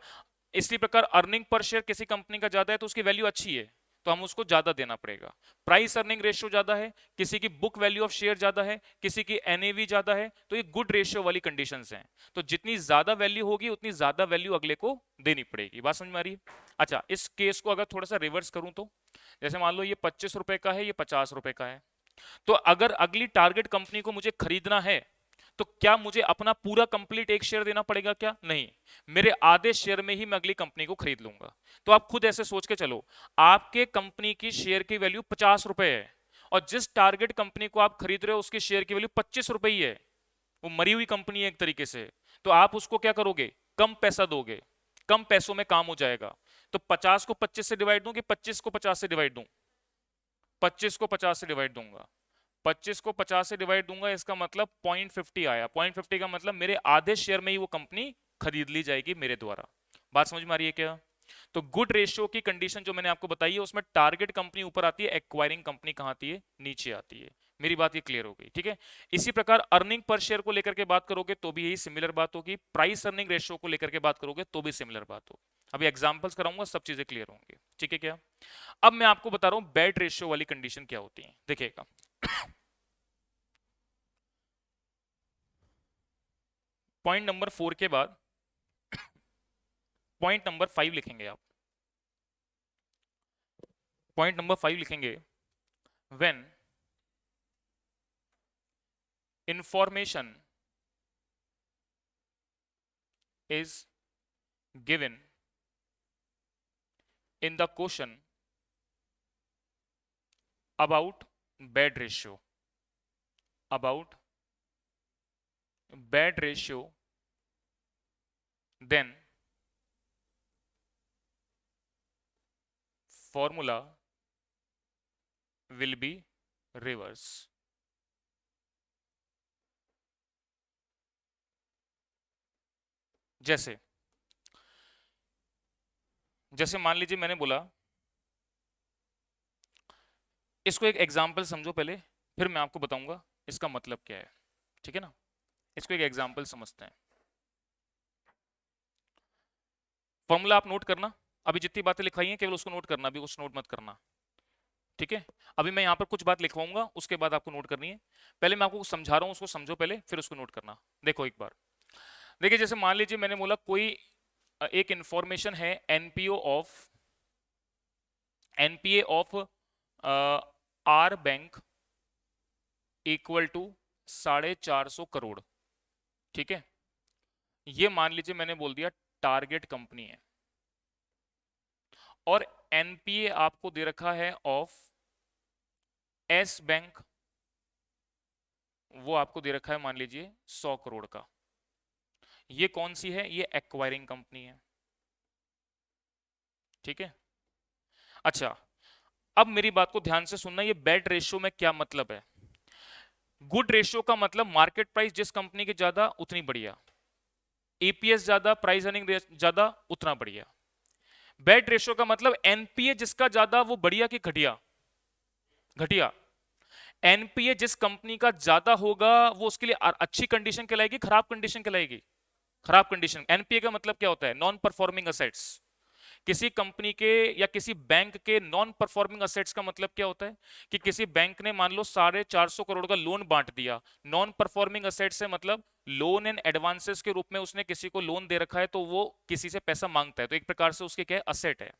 [SPEAKER 1] इसी प्रकार अर्निंग पर शेयर किसी कंपनी का ज्यादा है तो उसकी वैल्यू अच्छी है, तो हम उसको ज्यादा देना पड़ेगा। प्राइस अर्निंग रेशियो ज्यादा है, किसी की बुक वैल्यू ऑफ शेयर ज्यादा है, किसी की एनएवी ज्यादा है, तो ये गुड रेशियो वाली कंडीशंस हैं। तो जितनी ज्यादा वैल्यू होगी उतनी ज्यादा वैल्यू अगले को देनी पड़ेगी। बात समझ में आ रही है? अच्छा, इस केस को अगर थोड़ा सा रिवर्स करूं तो, जैसे मान लो ये 25 रुपए का है, ये 50 रुपए का है, तो अगर अगली टारगेट कंपनी को मुझे खरीदना है तो क्या मुझे अपना पूरा कंप्लीट एक शेयर देना पड़ेगा? क्या नहीं, मेरे आधे शेयर में ही मैं अगली कंपनी को खरीद लूंगा। तो आप खुद ऐसे सोच के चलो, आपके कंपनी की शेयर की वैल्यू 50 रुपए है, और जिस टारगेट कंपनी को आप खरीद रहे हो उसकी शेयर की वैल्यू 25 रुपए ही है। वो मरी हुई कंपनी है एक तरीके से। तो आप उसको क्या करोगे? कम पैसा दोगे, कम पैसों में काम हो जाएगा। तो 50 को 25 से डिवाइड दूं कि 25 को 50 से डिवाइड दूं? 25 को 50 से डिवाइड दूंगा। 25 को 50 से डिवाइड दूंगा, इसका मतलब 0.50 आया। 0.50 का मतलब मेरे आधे शेयर में ही वो कंपनी खरीद ली जाएगी मेरे द्वारा। बात समझ में आ रही है क्या? तो गुड रेशियो की कंडीशन जो मैंने आपको बताई है उसमें टारगेट कंपनी ऊपर आती है, एक्वायरिंग कंपनी कहां आती है? नीचे आती है। मेरी बात ये क्लियर हो गई? ठीक है। इसी प्रकार अर्निंग पर शेयर को लेकर के बात करोगे तो भी यही सिमिलर बात होगी, प्राइस अर्निंग रेशियो को लेकर के बात करोगे तो भी सिमिलर बात होगी। अभी एग्जांपल्स कराऊंगा, सब चीजें क्लियर होंगी। ठीक है क्या? अब मैं आपको बता रहा हूं बैड रेशियो वाली कंडीशन क्या होती है, देखिएगा। पॉइंट नंबर 4 के बाद पॉइंट नंबर 5 लिखेंगे आप। पॉइंट नंबर 5 लिखेंगे, when information is given in the question about bad ratio, about bad ratio, then formula will be reverse। जैसे जैसे मान लीजिए मैंने बोला, इसको एक एग्जांपल समझो पहले, फिर मैं आपको बताऊंगा इसका मतलब क्या है। ठीक है ना? इसको एक एग्जांपल समझते हैं। फॉर्मूला आप नोट करना, अभी जितनी बातें लिखवाई हैं केवल उसको नोट करना, अभी कुछ नोट मत करना, ठीक है। अभी मैं यहाँ पर कुछ बात लिखवाऊंगा, उसके बाद आपको नोट करनी है। पहले मैं आपको कुछ समझा रहा हूँ, उसको समझो पहले, फिर उसको नोट करना। देखो एक बार, देखिए जैसे मान लीजिए मैंने बोला कोई एक इंफॉर्मेशन है NPA of our bank equal to 450 crore, ठीक है। ये मान लीजिए मैंने बोल दिया टारगेट कंपनी है, और एनपीए आपको दे रखा है ऑफ एस बैंक, वो आपको दे रखा है मान लीजिए 100 करोड़ का। ये कौन सी है? ये एक्वायरिंग कंपनी है, ठीक है। अच्छा, अब मेरी बात को ध्यान से सुनना, ये बेड रेशियो में क्या मतलब है। गुड रेशियो का मतलब मार्केट प्राइस जिस कंपनी की ज्यादा उतनी बढ़िया, ईपीएस ज्यादा, प्राइस अर्निंग ज्यादा, उतना बढ़िया। बेड रेशियो का मतलब एनपीए जिसका ज्यादा वो बढ़िया कि घटिया? घटिया। एनपीए जिस कंपनी का ज्यादा होगा वो उसके लिए अच्छी कंडीशन कहलाएगी, खराब कंडीशन कहलाएगी? खराब कंडीशन। एनपीए का मतलब क्या होता है? Non performing assets. किसी कंपनी के या किसी बैंक के नॉन परफॉर्मिंग असेट्स का मतलब क्या होता है कि किसी बैंक ने मान लो 450 करोड़ का लोन बांट दिया। नॉन परफॉर्मिंग असेट्स से मतलब लोन एंड एडवांसेस के रूप में उसने किसी को लोन दे रखा है, तो वो किसी से पैसा मांगता है, तो एक प्रकार से उसके क्या है? असेट है।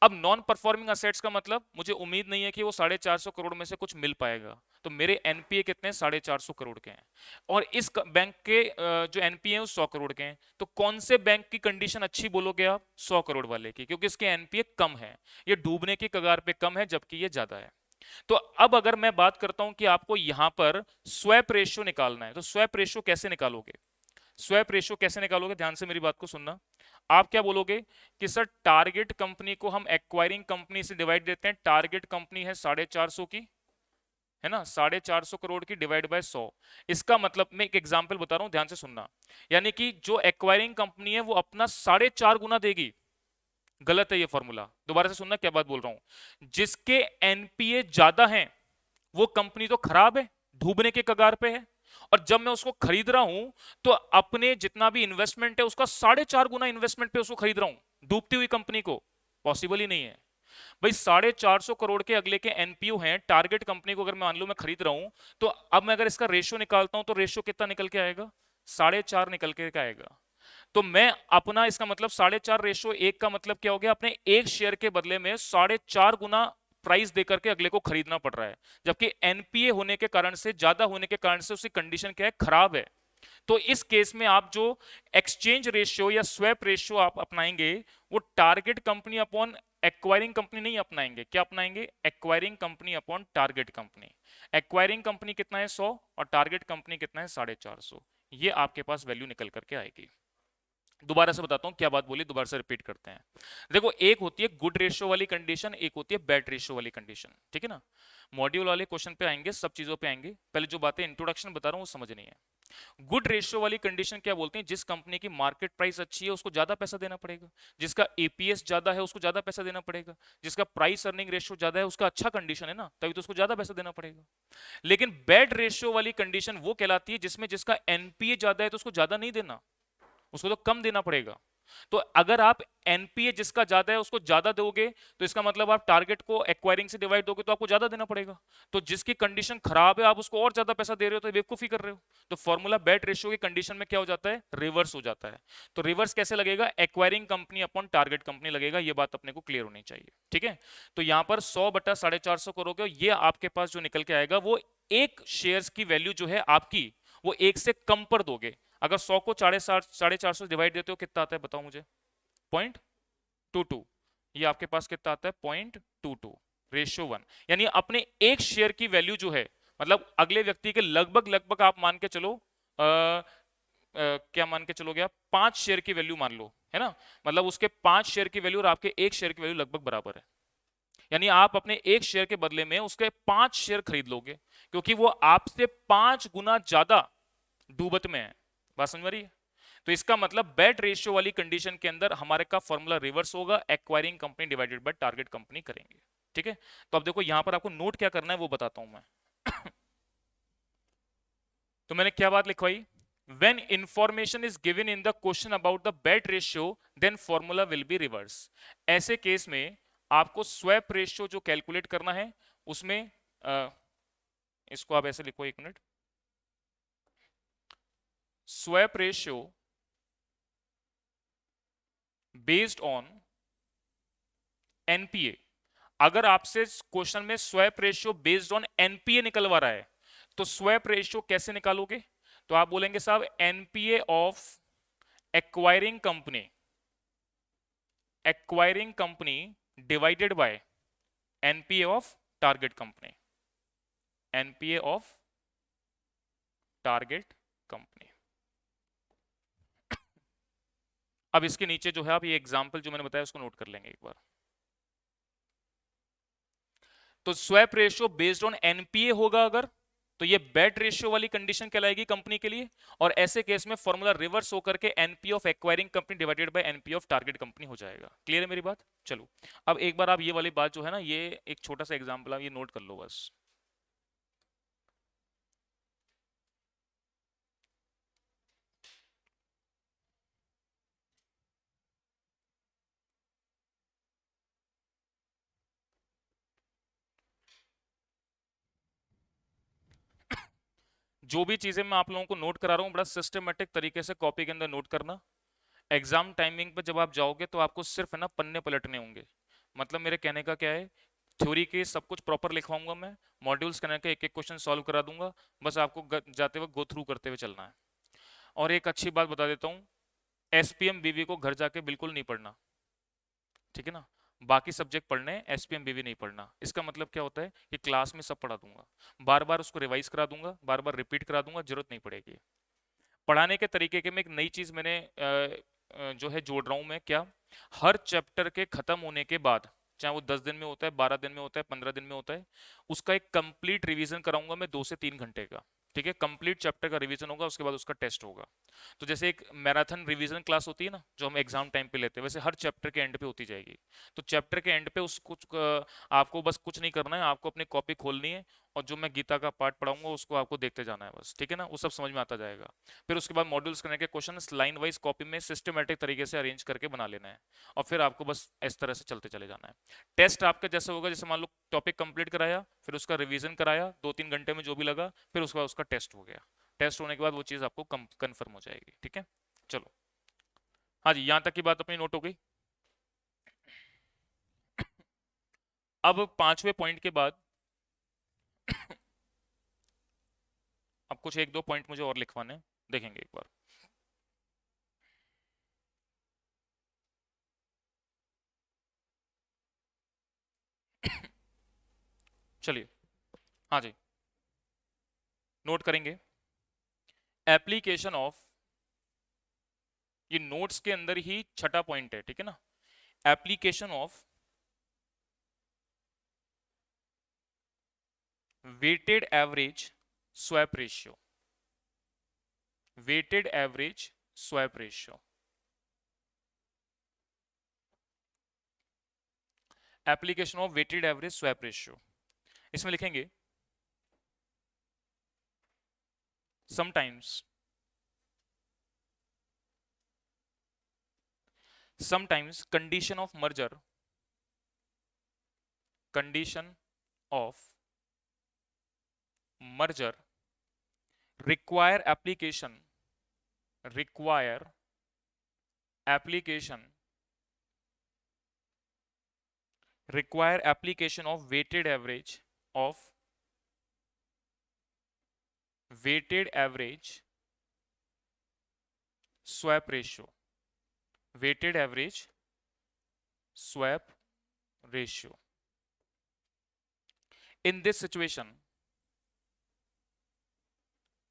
[SPEAKER 1] अब नॉन परफॉर्मिंग असेट्स का मतलब मुझे उम्मीद नहीं है कि वो 450 करोड़ में से कुछ मिल पाएगा, तो मेरे एनपीए कितने? 450 करोड़ के हैं। और इस बैंक के जो एनपीए है वो 100 करोड़ के हैं। तो कौन से बैंक की कंडीशन अच्छी बोलोगे आप? 100 करोड़ वाले की, क्योंकि इसके एनपीए कम है, ये डूबने की कगार पे कम है, जबकि ये ज्यादा है। तो अब अगर मैं बात करता हूं कि आपको यहां पर स्वैप रेशियो निकालना है, तो स्वैप रेशियो कैसे निकालोगे? स्वैप रेशियो कैसे निकालोगे? ध्यान से मेरी बात को सुनना। आप क्या बोलोगे कि सर टारगेट कंपनी को हम एक्वायरिंग कंपनी से डिवाइड देते हैं, टारगेट कंपनी है 450 की, है ना, 450 करोड़ की डिवाइड बाय 100। इसका मतलब मैं एक एग्जांपल बता रहा हूं, ध्यान से सुनना। यानी कि जो एक्वायरिंग कंपनी है वो अपना 4.5 गुना देगी। गलत है ये फॉर्मूला, दोबारा से सुनना क्या बात बोल रहा हूं। जिसके एनपीए ज्यादा है वो कंपनी तो खराब है, डूबने के कगार पे है, और जब मैं उसको खरीद रहा हूं तो अपने जितना भी इन्वेस्टमेंट है उसका 4.5 गुना इन्वेस्टमेंट पे उसको खरीद रहा हूं, डूबती हुई कंपनी को। पॉसिबल ही नहीं है भाई। 450 करोड़ के अगले के एनपीयू हैं, टारगेट कंपनी को अगर मान लो मैं खरीद रहा हूं, तो अब मैं अगर इसका रेशियो निकालता हूं तो रेशियो कितना निकल के आएगा? 4.5 निकल के आएगा। तो मैं अपना, इसका मतलब 4.5 रेशियो 1 का मतलब क्या हो गया? अपने एक शेयर के बदले में 4.5 गुना प्राइस देकर के अगले को खरीदना पड़ रहा है, जबकि एनपीए होने के कारण से, ज्यादा होने के कारण से उसकी कंडीशन क्या है? खराब है। तो इस केस में आप जो एक्सचेंज रेशियो या स्वैप रेशियो आप अपनाएंगे, वो target company upon acquiring company नहीं अपनाएंगे। क्या अपनाएंगे? Acquiring company upon target company. Acquiring company कितना है? 100, और टारगेट कंपनी कितना है? 450। ये आपके पास वैल्यू निकल करके आएगी। दोबारा से बताता हूं क्या बात बोली, दोबारा से रिपीट करते हैं। देखो, एक होती है गुड रेशियो वाली कंडीशन, एक होती है बैड रेशियो वाली कंडीशन, ठीक है ना। मॉड्यूल वाले क्वेश्चन पे आएंगे, सब चीजों पे आएंगे, पहले जो बातें इंट्रोडक्शन बता रहा हूं वो समझनी है। गुड रेशियो वाली कंडीशन क्या बोलते हैं? जिस कंपनी की मार्केट प्राइस अच्छी है उसको ज्यादा पैसा देना पड़ेगा, जिसका एपीएस ज्यादा है उसको ज्यादा पैसा देना पड़ेगा, जिसका प्राइस अर्निंग रेशियो ज्यादा है उसका अच्छा कंडीशन है ना, तभी तो उसको ज्यादा पैसा देना पड़ेगा। लेकिन बैड रेशियो वाली कंडीशन वो कहलाती है जिसमें जिसका एनपीए ज्यादा है तो उसको ज्यादा नहीं देना, उसको तो कम देना पड़ेगा। तो अगर आप एनपीए जिसका ज्यादा है उसको ज्यादा दोगे, तो इसका मतलब आप टारगेट को एक्वायरिंग से डिवाइड दोगे तो आपको ज्यादा देना पड़ेगा। तो जिसकी कंडीशन खराब है आप उसको और ज्यादा पैसा दे रहे हो, तो बेवकूफी कर रहे हो। तो फॉर्मूला बैड रेशियो की कंडीशन में क्या हो जाता है? रिवर्स हो जाता है। तो रिवर्स कैसे लगेगा? Acquiring company upon target company लगेगा। ये बात अपने को क्लियर होनी चाहिए, ठीक है। तो यहां पर 100 बटा 450 करोगे, ये आपके पास जो निकल के आएगा वो एक शेयर्स की वैल्यू जो है आपकी, वो एक से कम पर दोगे। अगर 100 को 450 डिवाइड देते हो कितना आता है बताओ मुझे? 0.22। ये आपके पास कितना आता है? 0.22 रेशियो 1। यानी अपने एक शेयर की वैल्यू जो है, मतलब अगले व्यक्ति के लगभग लगभग आप मान के चलो, क्या मान के चलोगे आप? 5 शेयर की वैल्यू मान लो, है ना। मतलब उसके 5 शेयर की वैल्यू और आपके एक शेयर की वैल्यू लगभग बराबर है। यानी आप अपने एक शेयर के बदले में उसके 5 शेयर खरीद लोगे, क्योंकि वो आपसे 5 गुना ज्यादा डूबत में है। बात समझ रही है? तो इसका मतलब बैड रेशियो वाली कंडीशन के अंदर हमारे का फॉर्मूला रिवर्स होगा, acquiring company divided bye target company करेंगे, ठीक है। तो अब देखो यहां पर आपको नोट क्या करना है वो बताता हूं मैं। तो मैंने क्या बात लिखवाई? when information is given in the question about the bet ratio then formula will be reverse. ऐसे केस में आपको स्वैप रेशियो जो कैलकुलेट करना है उसमें इसको आप ऐसे लिखो, एक minute, swap ratio based on NPA. अगर आपसे क्वेश्चन में swap ratio based on NPA निकलवा रहा है तो स्वैप रेशियो कैसे निकालोगे? तो आप बोलेंगे साहब NPA of acquiring company divided bye NPA of target company, NPA of target company. अब इसके नीचे जो है आप ये एग्जांपल जो मैंने बताया उसको नोट कर लेंगे एक बार। तो swap ratio based on NPA होगा अगर, तो ये बेट रेशियो वाली कंडीशन कहलाएगी कंपनी के लिए, और ऐसे केस में फॉर्मूला रिवर्स होकर के NP of acquiring company divided bye NP of target company हो जाएगा। क्लियर है मेरी बात? चलो अब एक बार आप ये वाली बात जो है ना, ये एक छोटा सा एग्जांपल आप ये नोट कर लो बस। जो भी चीजें मैं आप लोगों को नोट करा रहा हूँ बड़ा सिस्टमेटिक तरीके से कॉपी के अंदर नोट करना। एग्जाम टाइमिंग पे जब आप जाओगे तो आपको सिर्फ है ना पन्ने पलटने होंगे। मतलब मेरे कहने का क्या है, थ्योरी के सब कुछ प्रॉपर लिखवाऊंगा मैं, मॉड्यूल्स कहने के एक एक क्वेश्चन सॉल्व करा दूंगा, बस आपको जाते वक्त गो थ्रू करते हुए चलना है। और एक अच्छी बात बता देता हूँ, एसपीएम बीवी को घर जाके बिल्कुल नहीं पढ़ना, ठीक है ना? बाकी सब्जेक्ट पढ़ने, एसपीएम बीवी नहीं पढ़ना। इसका मतलब क्या होता है कि क्लास में सब पढ़ा दूंगा, बार बार उसको रिवाइज करा दूंगा, बार बार रिपीट करा दूंगा, जरूरत नहीं पड़ेगी। पढ़ाने के तरीके के में एक नई चीज मैंने जो है जोड़ रहा हूं मैं, क्या, हर चैप्टर के खत्म होने के बाद, चाहे वो 10 दिन में होता है, 12 दिन में होता है, 15 दिन में होता है, उसका एक कंप्लीट रिवीजन कराऊंगा मैं 2 से 3 घंटे का। ठीक है, कंप्लीट चैप्टर का रिवीजन होगा, उसके बाद उसका टेस्ट होगा। तो जैसे एक मैराथन रिवीजन क्लास होती है ना जो हम एग्जाम टाइम पे लेते हैं, वैसे हर चैप्टर के एंड पे होती जाएगी। तो चैप्टर के एंड पे उस कुछ आपको बस कुछ नहीं करना है, आपको अपनी कॉपी खोलनी है और जो मैं गीता का पार्ट पढ़ाऊंगा उसको आपको देखते जाना है बस, ठीक है ना? वो सब समझ में आता जाएगा। फिर उसके बाद मॉड्यूल्स करने के क्वेश्चन लाइन वाइज कॉपी में सिस्टमेटिक तरीके से अरेंज करके बना लेना है, और फिर आपको बस इस तरह से चलते चले जाना है। टेस्ट आपका जैसे होगा, जैसे मान लो टॉपिक कंप्लीट कराया, फिर उसका रिवीजन कराया 2-3 घंटे में जो भी लगा, फिर उसके बाद उसका टेस्ट हो गया। टेस्ट होने के बाद वो चीज़ आपको कंफर्म हो जाएगी। ठीक है, चलो। हाँ जी, यहाँ तक की बात अपनी नोट हो गई। अब 5वें पॉइंट के बाद अब कुछ 1-2 पॉइंट मुझे और लिखवाने हैं, देखेंगे एक बार। चलिए, हाँ जी, नोट करेंगे एप्लीकेशन ऑफ, ये नोट्स के अंदर ही छठा पॉइंट है, ठीक है ना? Application of weighted average swap ratio, weighted average swap ratio, application of weighted average swap ratio. इसमें लिखेंगे sometimes sometimes condition of merger require require application application of weighted average swap ratio, weighted average swap ratio. In this situation,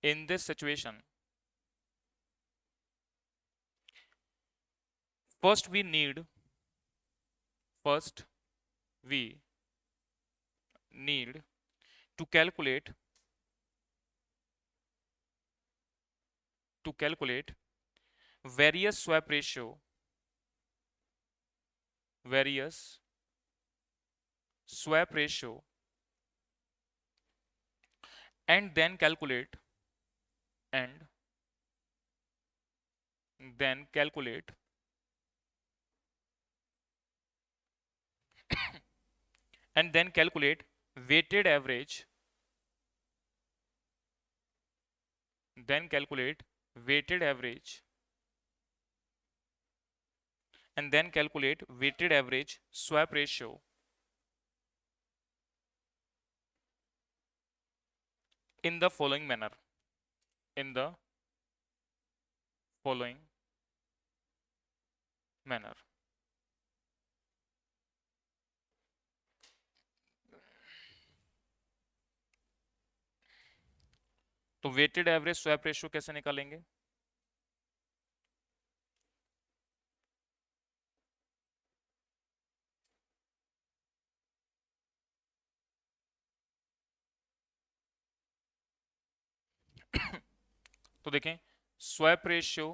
[SPEAKER 1] in this situation, first we need first we need to calculate various swap ratio, various swap ratio, and then calculate and then calculate and then calculate weighted average, then calculate weighted average, and then calculate weighted average swap ratio in the following manner, in the following manner. तो weighted average swap ratio कैसे निकालेंगे? तो देखें, swap ratio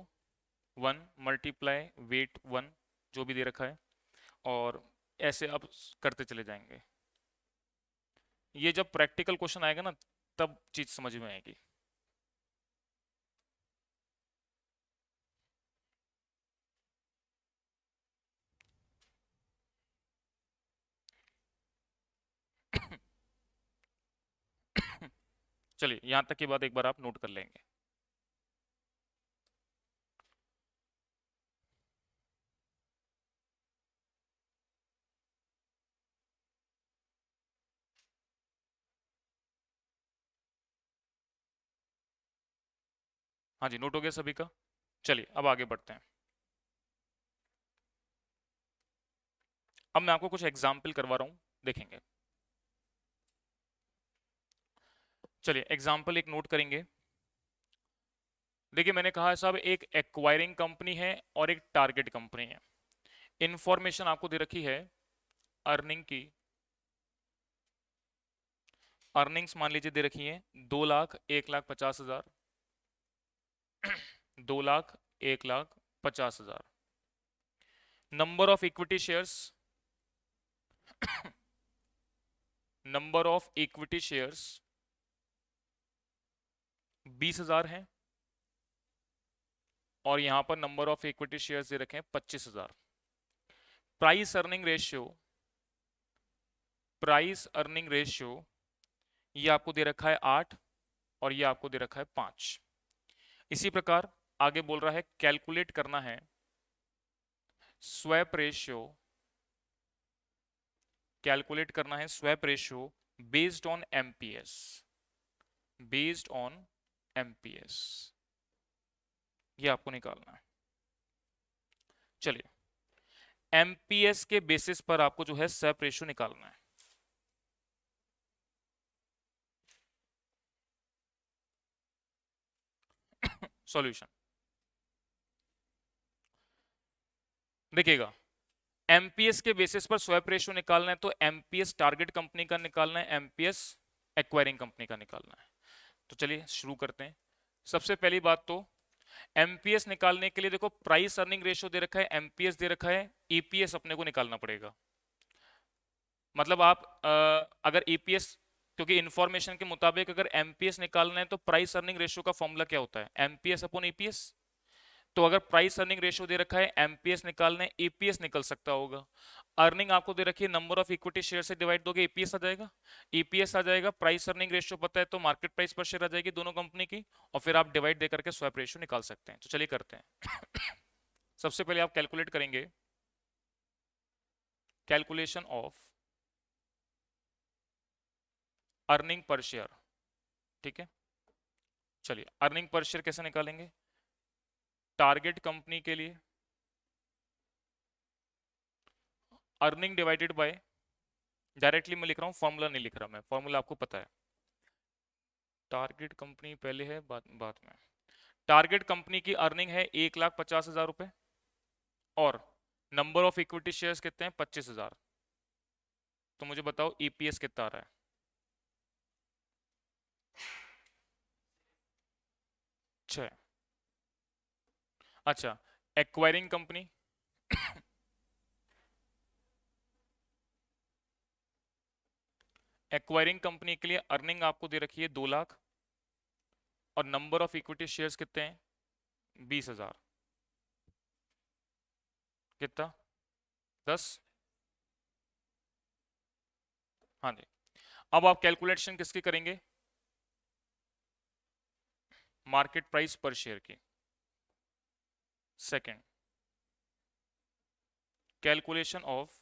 [SPEAKER 1] 1 multiply wait 1 जो भी दे रखा है, और ऐसे आप करते चले जाएंगे। ये जब प्रैक्टिकल क्वेश्चन आएगा ना तब चीज समझ में आएगी। चलिए यहां तक की बात एक बार आप नोट कर लेंगे। हाँ जी, नोट हो गया सभी का। चलिए अब आगे बढ़ते हैं। अब मैं आपको कुछ एग्जाम्पल करवा रहा हूं, देखेंगे। चलिए एग्जाम्पल एक नोट करेंगे। देखिए मैंने कहा है साहब, एक एक्वायरिंग कंपनी है और एक टारगेट कंपनी है। इंफॉर्मेशन आपको दे रखी है अर्निंग की। अर्निंग्स मान लीजिए दे रखी है 2 lakh 1,50,000, 2,01,50,000। Number of equity shares, number of equity shares 20,000 है, और यहां पर नंबर ऑफ इक्विटी शेयर्स दे रखे हैं 25,000। Price earning ratio, price earning ratio ये आपको दे रखा है 8 और ये आपको दे रखा है 5। इसी प्रकार आगे बोल रहा है कैलकुलेट करना है स्वैप रेशियो, कैलकुलेट करना है swap ratio based on MPS, based on MPS, ये आपको निकालना है। चलिए एमपीएस के बेसिस पर आपको जो है स्वैप रेशियो निकालना है। सॉल्यूशन देखिएगा, एमपीएस के बेसिस पर स्वैप रेशियो निकालना है तो एमपीएस टारगेट कंपनी का निकालना है, एमपीएस एक्वायरिंग कंपनी का निकालना है। तो चलिए शुरू करते हैं। सबसे पहली बात तो एमपीएस निकालने के लिए देखो प्राइस अर्निंग रेशियो दे रखा है, एमपीएस दे रखा है, ईपीएस अपने को निकालना पड़ेगा। मतलब आप अगर ईपीएस, क्योंकि इंफॉर्मेशन के मुताबिक अगर एमपीएस निकालना है तो प्राइस अर्निंग रेशियो का फॉर्मूला क्या होता है? MPS upon EPS. तो अगर प्राइस अर्निंग रेशियो दे रखा है, एमपीएस निकालने, ईपीएस निकल सकता होगा। अर्निंग आपको दे रखी है, नंबर ऑफ इक्विटी शेयर से डिवाइड दोगे ईपीएस आ जाएगा, ईपीएस आ जाएगा। प्राइस अर्निंग रेशियो पता है तो मार्केट प्राइस पर शेयर आ जाएगी दोनों कंपनी की, और फिर आप डिवाइड दे करके स्वैप रेशियो निकाल सकते हैं। तो चलिए करते हैं। सबसे पहले आप कैलकुलेट करेंगे calculation of earning per share. ठीक है, चलिए अर्निंग पर शेयर कैसे निकालेंगे? टारगेट कंपनी के लिए अर्निंग डिवाइडेड बाय, डायरेक्टली मैं लिख रहा हूं, फॉर्मूला नहीं लिख रहा मैं, फॉर्मूला आपको पता है। टारगेट कंपनी पहले है, बाद में। टारगेट कंपनी की अर्निंग है 1,50,000 रुपए, और नंबर ऑफ इक्विटी शेयर्स कितने हैं? 25,000। तो मुझे बताओ ईपीएस कितना आ रहा है? 6। अच्छा, एक्वायरिंग कंपनी एक्वायरिंग कंपनी के लिए अर्निंग आपको दे रखी है 2 लाख, और नंबर ऑफ इक्विटी शेयर्स कितने हैं? 20,000। कितना? 10। हाँ जी। अब आप कैलकुलेशन किसकी करेंगे? मार्केट प्राइस पर शेयर की। Second, calculation of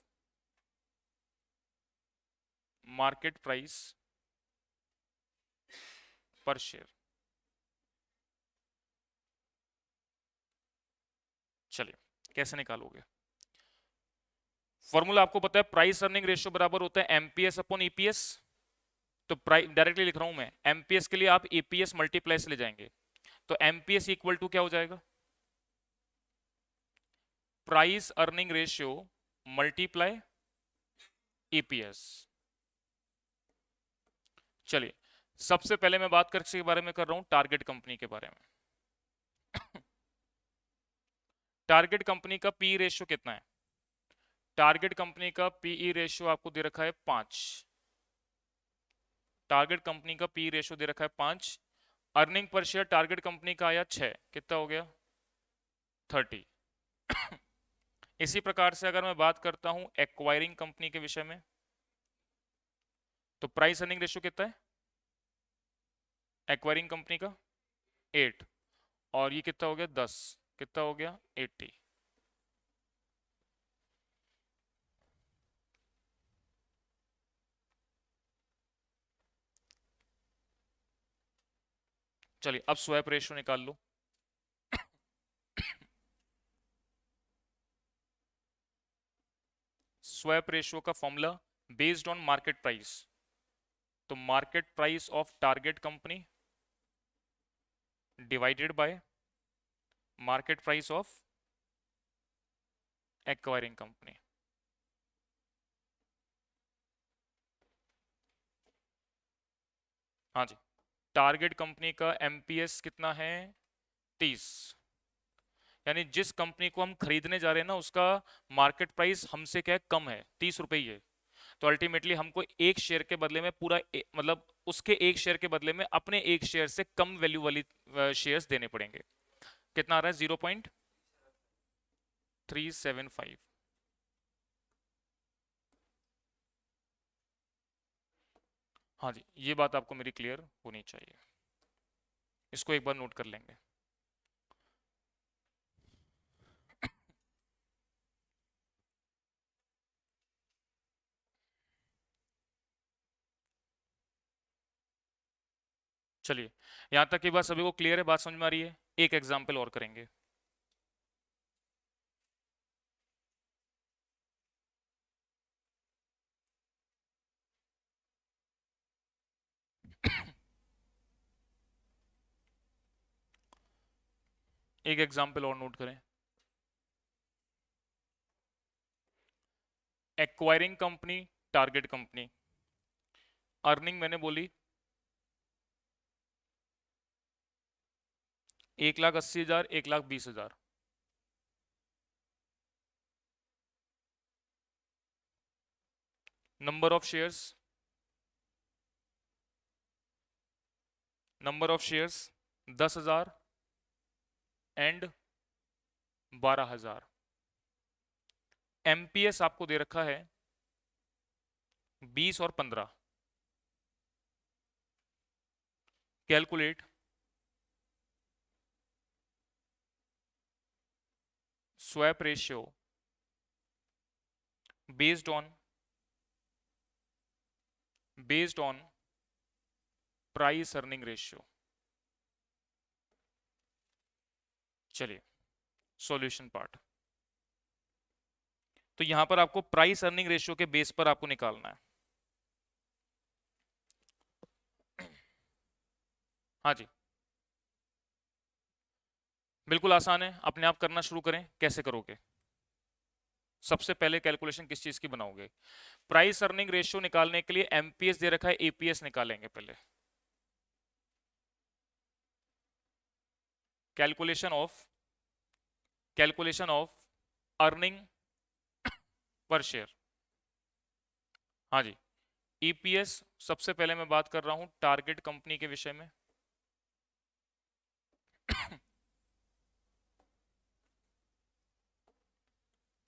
[SPEAKER 1] market price per share. चलिए, कैसे निकालोगे? फॉर्मूला आपको पता है, प्राइस अर्निंग रेशियो बराबर होता है एमपीएस अपॉन ईपीएस। तो प्राइस डायरेक्टली लिख रहा हूं मैं, एमपीएस के लिए आप ईपीएस मल्टीप्लाई से ले जाएंगे, तो एमपीएस इक्वल टू क्या हो जाएगा? Price earning ratio multiply EPS. चलिए, सबसे पहले मैं बात किसके बारे में कर रहा हूं? टारगेट कंपनी के बारे में। टारगेट कंपनी का पी रेशियो कितना है? टारगेट कंपनी का पीई रेशियो आपको दे रखा है 5। टारगेट कंपनी का पी रेशियो दे रखा है 5। Earning per share target company का आया 6, कितना हो गया? 30। इसी प्रकार से अगर मैं बात करता हूं एक्वायरिंग कंपनी के विषय में, तो प्राइस अर्निंग रेशियो कितना है एक्वायरिंग कंपनी का? 8। और ये कितना हो गया? 10। कितना हो गया? 80। चलिए, अब स्वैप रेशियो निकाल लो। स्वैप रेशियो का formula based on market price, तो market price of target company divided by market price of acquiring company. हाँ जी, टारगेट कंपनी का एमपीएस कितना है? 30। यानी जिस कंपनी को हम खरीदने जा रहे हैं ना, उसका मार्केट प्राइस हमसे क्या है? कम है, 30 रुपए ही है। तो अल्टीमेटली हमको एक शेयर के बदले में मतलब उसके एक शेयर के बदले में अपने एक शेयर से कम वैल्यू वाली शेयर्स देने पड़ेंगे। कितना आ रहा है? 0.375। हाँ जी, ये बात आपको मेरी क्लियर होनी चाहिए, इसको एक बार नोट कर लेंगे। चलिए, यहां तक की बात सभी को क्लियर है? बात समझ में आ रही है? एक एग्जाम्पल और करेंगे। एक एग्जाम्पल और नोट करें। Acquiring company, target company, earning मैंने बोली 1,80,000, 1,20,000। Number of shares, number of shares 10,000 and 12,000। MPS आपको दे रखा है 20 और 15। Calculate swap ratio based on price earning ratio. चलिए, सॉल्यूशन पार्ट। तो यहां पर आपको प्राइस अर्निंग रेशियो के बेस पर आपको निकालना है। हाँ जी, बिल्कुल आसान है, अपने आप करना शुरू करें। कैसे करोगे? सबसे पहले कैलकुलेशन किस चीज की बनाओगे? प्राइस अर्निंग रेशियो निकालने के लिए एमपीएस दे रखा है, एपीएस निकालेंगे पहले। Calculation of earning per share. हाँ जी, ईपीएस सबसे पहले मैं बात कर रहा हूं टारगेट कंपनी के विषय में।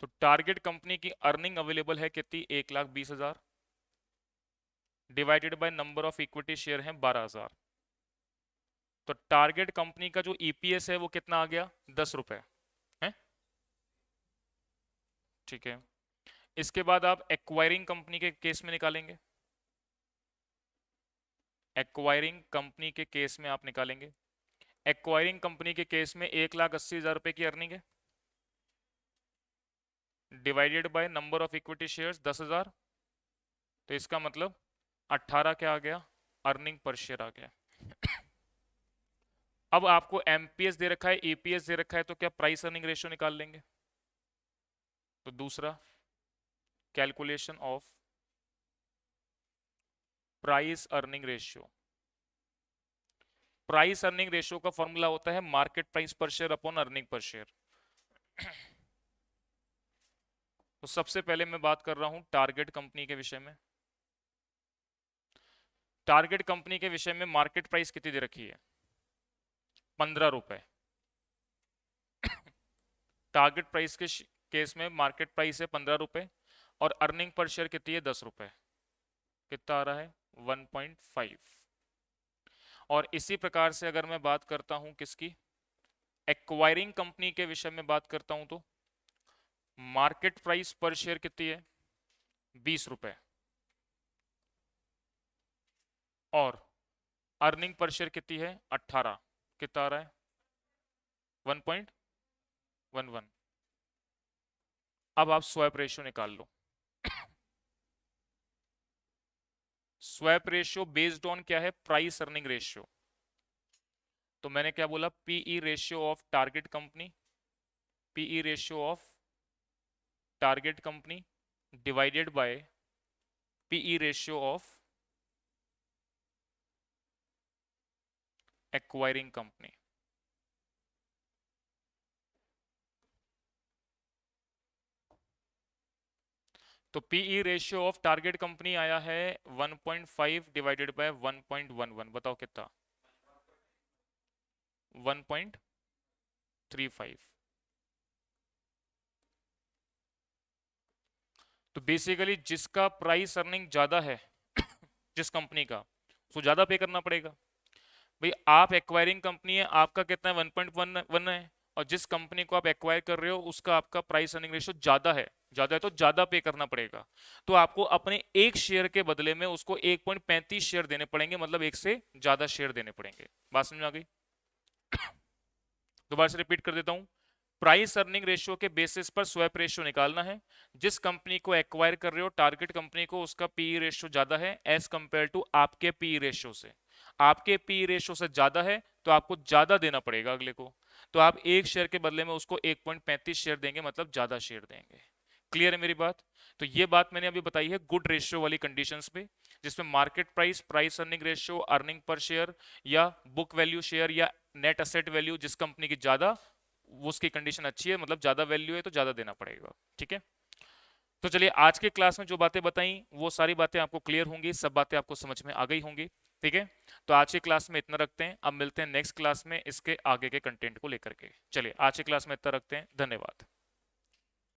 [SPEAKER 1] तो टारगेट कंपनी की अर्निंग अवेलेबल है कितनी, 1,20,000 divided by number of equity share हैं 12,000। तो टारगेट कंपनी का जो ईपीएस है वो कितना आ गया, 10 रुपए है। ठीक है, इसके बाद आप एक्वायरिंग कंपनी के केस में निकालेंगे। एक्वायरिंग कंपनी के केस में आप निकालेंगे। एक्वायरिंग कंपनी के केस में 1,80,000 रुपए की अर्निंग है divided by number of equity shares 10,000। तो इसका मतलब 18 क्या आ गया, अर्निंग पर शेयर आ गया। अब आपको एमपीएस दे रखा है, ईपीएस दे रखा है, तो क्या प्राइस अर्निंग रेशियो निकाल लेंगे। तो दूसरा, calculation of price earning ratio. Price earning ratio का फॉर्मूला होता है market price per share upon earning per share. तो सबसे पहले मैं बात कर रहा हूं टारगेट कंपनी के विषय में। टारगेट कंपनी के विषय में मार्केट प्राइस कितनी दे रखी है, 15 रुपए। टारगेट प्राइस के केस में मार्केट प्राइस है 15 रुपए और अर्निंग पर शेयर कितनी है, 10 रुपए। कितना आ रहा है, 1.5। और इसी प्रकार से अगर मैं बात करता हूं किसकी, एक्वायरिंग कंपनी के विषय में बात करता हूं, तो मार्केट प्राइस पर शेयर कितनी है, 20 रुपए और अर्निंग पर शेयर कितनी है, 18। कितना आ रहा है, 1.11। अब आप स्वैप रेशियो निकाल लो। स्वैप रेशियो बेस्ड ऑन क्या है, प्राइस अर्निंग रेशियो। तो मैंने क्या बोला, PE ratio of target company, PE ratio of target company divided by PE ratio of acquiring company. तो PE ratio of target company आया है 1.5 डिवाइडेड बाय 1.11। बताओ कितना, 1.35। तो बेसिकली जिसका प्राइस अर्निंग ज्यादा है जिस कंपनी का, उसको ज्यादा पे करना पड़ेगा। भाई आप एक्वायरिंग कंपनी है, आपका कितना है, 1.1 है, और जिस कंपनी को आप एक्वायर कर रहे हो उसका आपका प्राइस अर्निंग रेशियो ज्यादा है तो ज्यादा पे करना पड़ेगा। तो आपको अपने एक शेयर के बदले में उसको 1.35 शेयर देने पड़ेंगे, मतलब एक से ज्यादा शेयर देने पड़ेंगे। बात समझ में आ गई। दोबारा से रिपीट कर देता हूं, प्राइस अर्निंग रेशियो के बेसिस पर स्वैप रेशियो निकालना है। जिस कंपनी को एक्वायर कर रहे हो टारगेट कंपनी को, उसका पीई रेशियो ज्यादा है एज कंपेयर टू आपके पीई रेशियो से। आपके पीई रेशियो से ज्यादा है तो आपको ज्यादा देना पड़ेगा अगले को। तो आप एक शेयर के बदले में उसको 1.35 शेयर देंगे, मतलब ज्यादा शेयर देंगे। क्लियर है मेरी बात। तो ये बात मैंने अभी बताई है गुड रेशियो वाली कंडीशंस पे, जिसमें market price, price earning ratio, earning per share या बुक वैल्यू शेयर या नेट असेट वैल्यू, जिस कंपनी की ज्यादा वो उसकी कंडीशन अच्छी है, मतलब ज्यादा वैल्यू है तो ज्यादा देना पड़ेगा। ठीक है, तो चलिए आज के क्लास में जो बातें बताई वो सारी बातें आपको क्लियर होंगी, सब बातें आपको समझ में आ गई होंगी। ठीक है, तो आज की क्लास में इतना रखते हैं, अब मिलते हैं नेक्स्ट क्लास में इसके आगे के कंटेंट को लेकर के। चलिए आज की क्लास में इतना रखते हैं, धन्यवाद।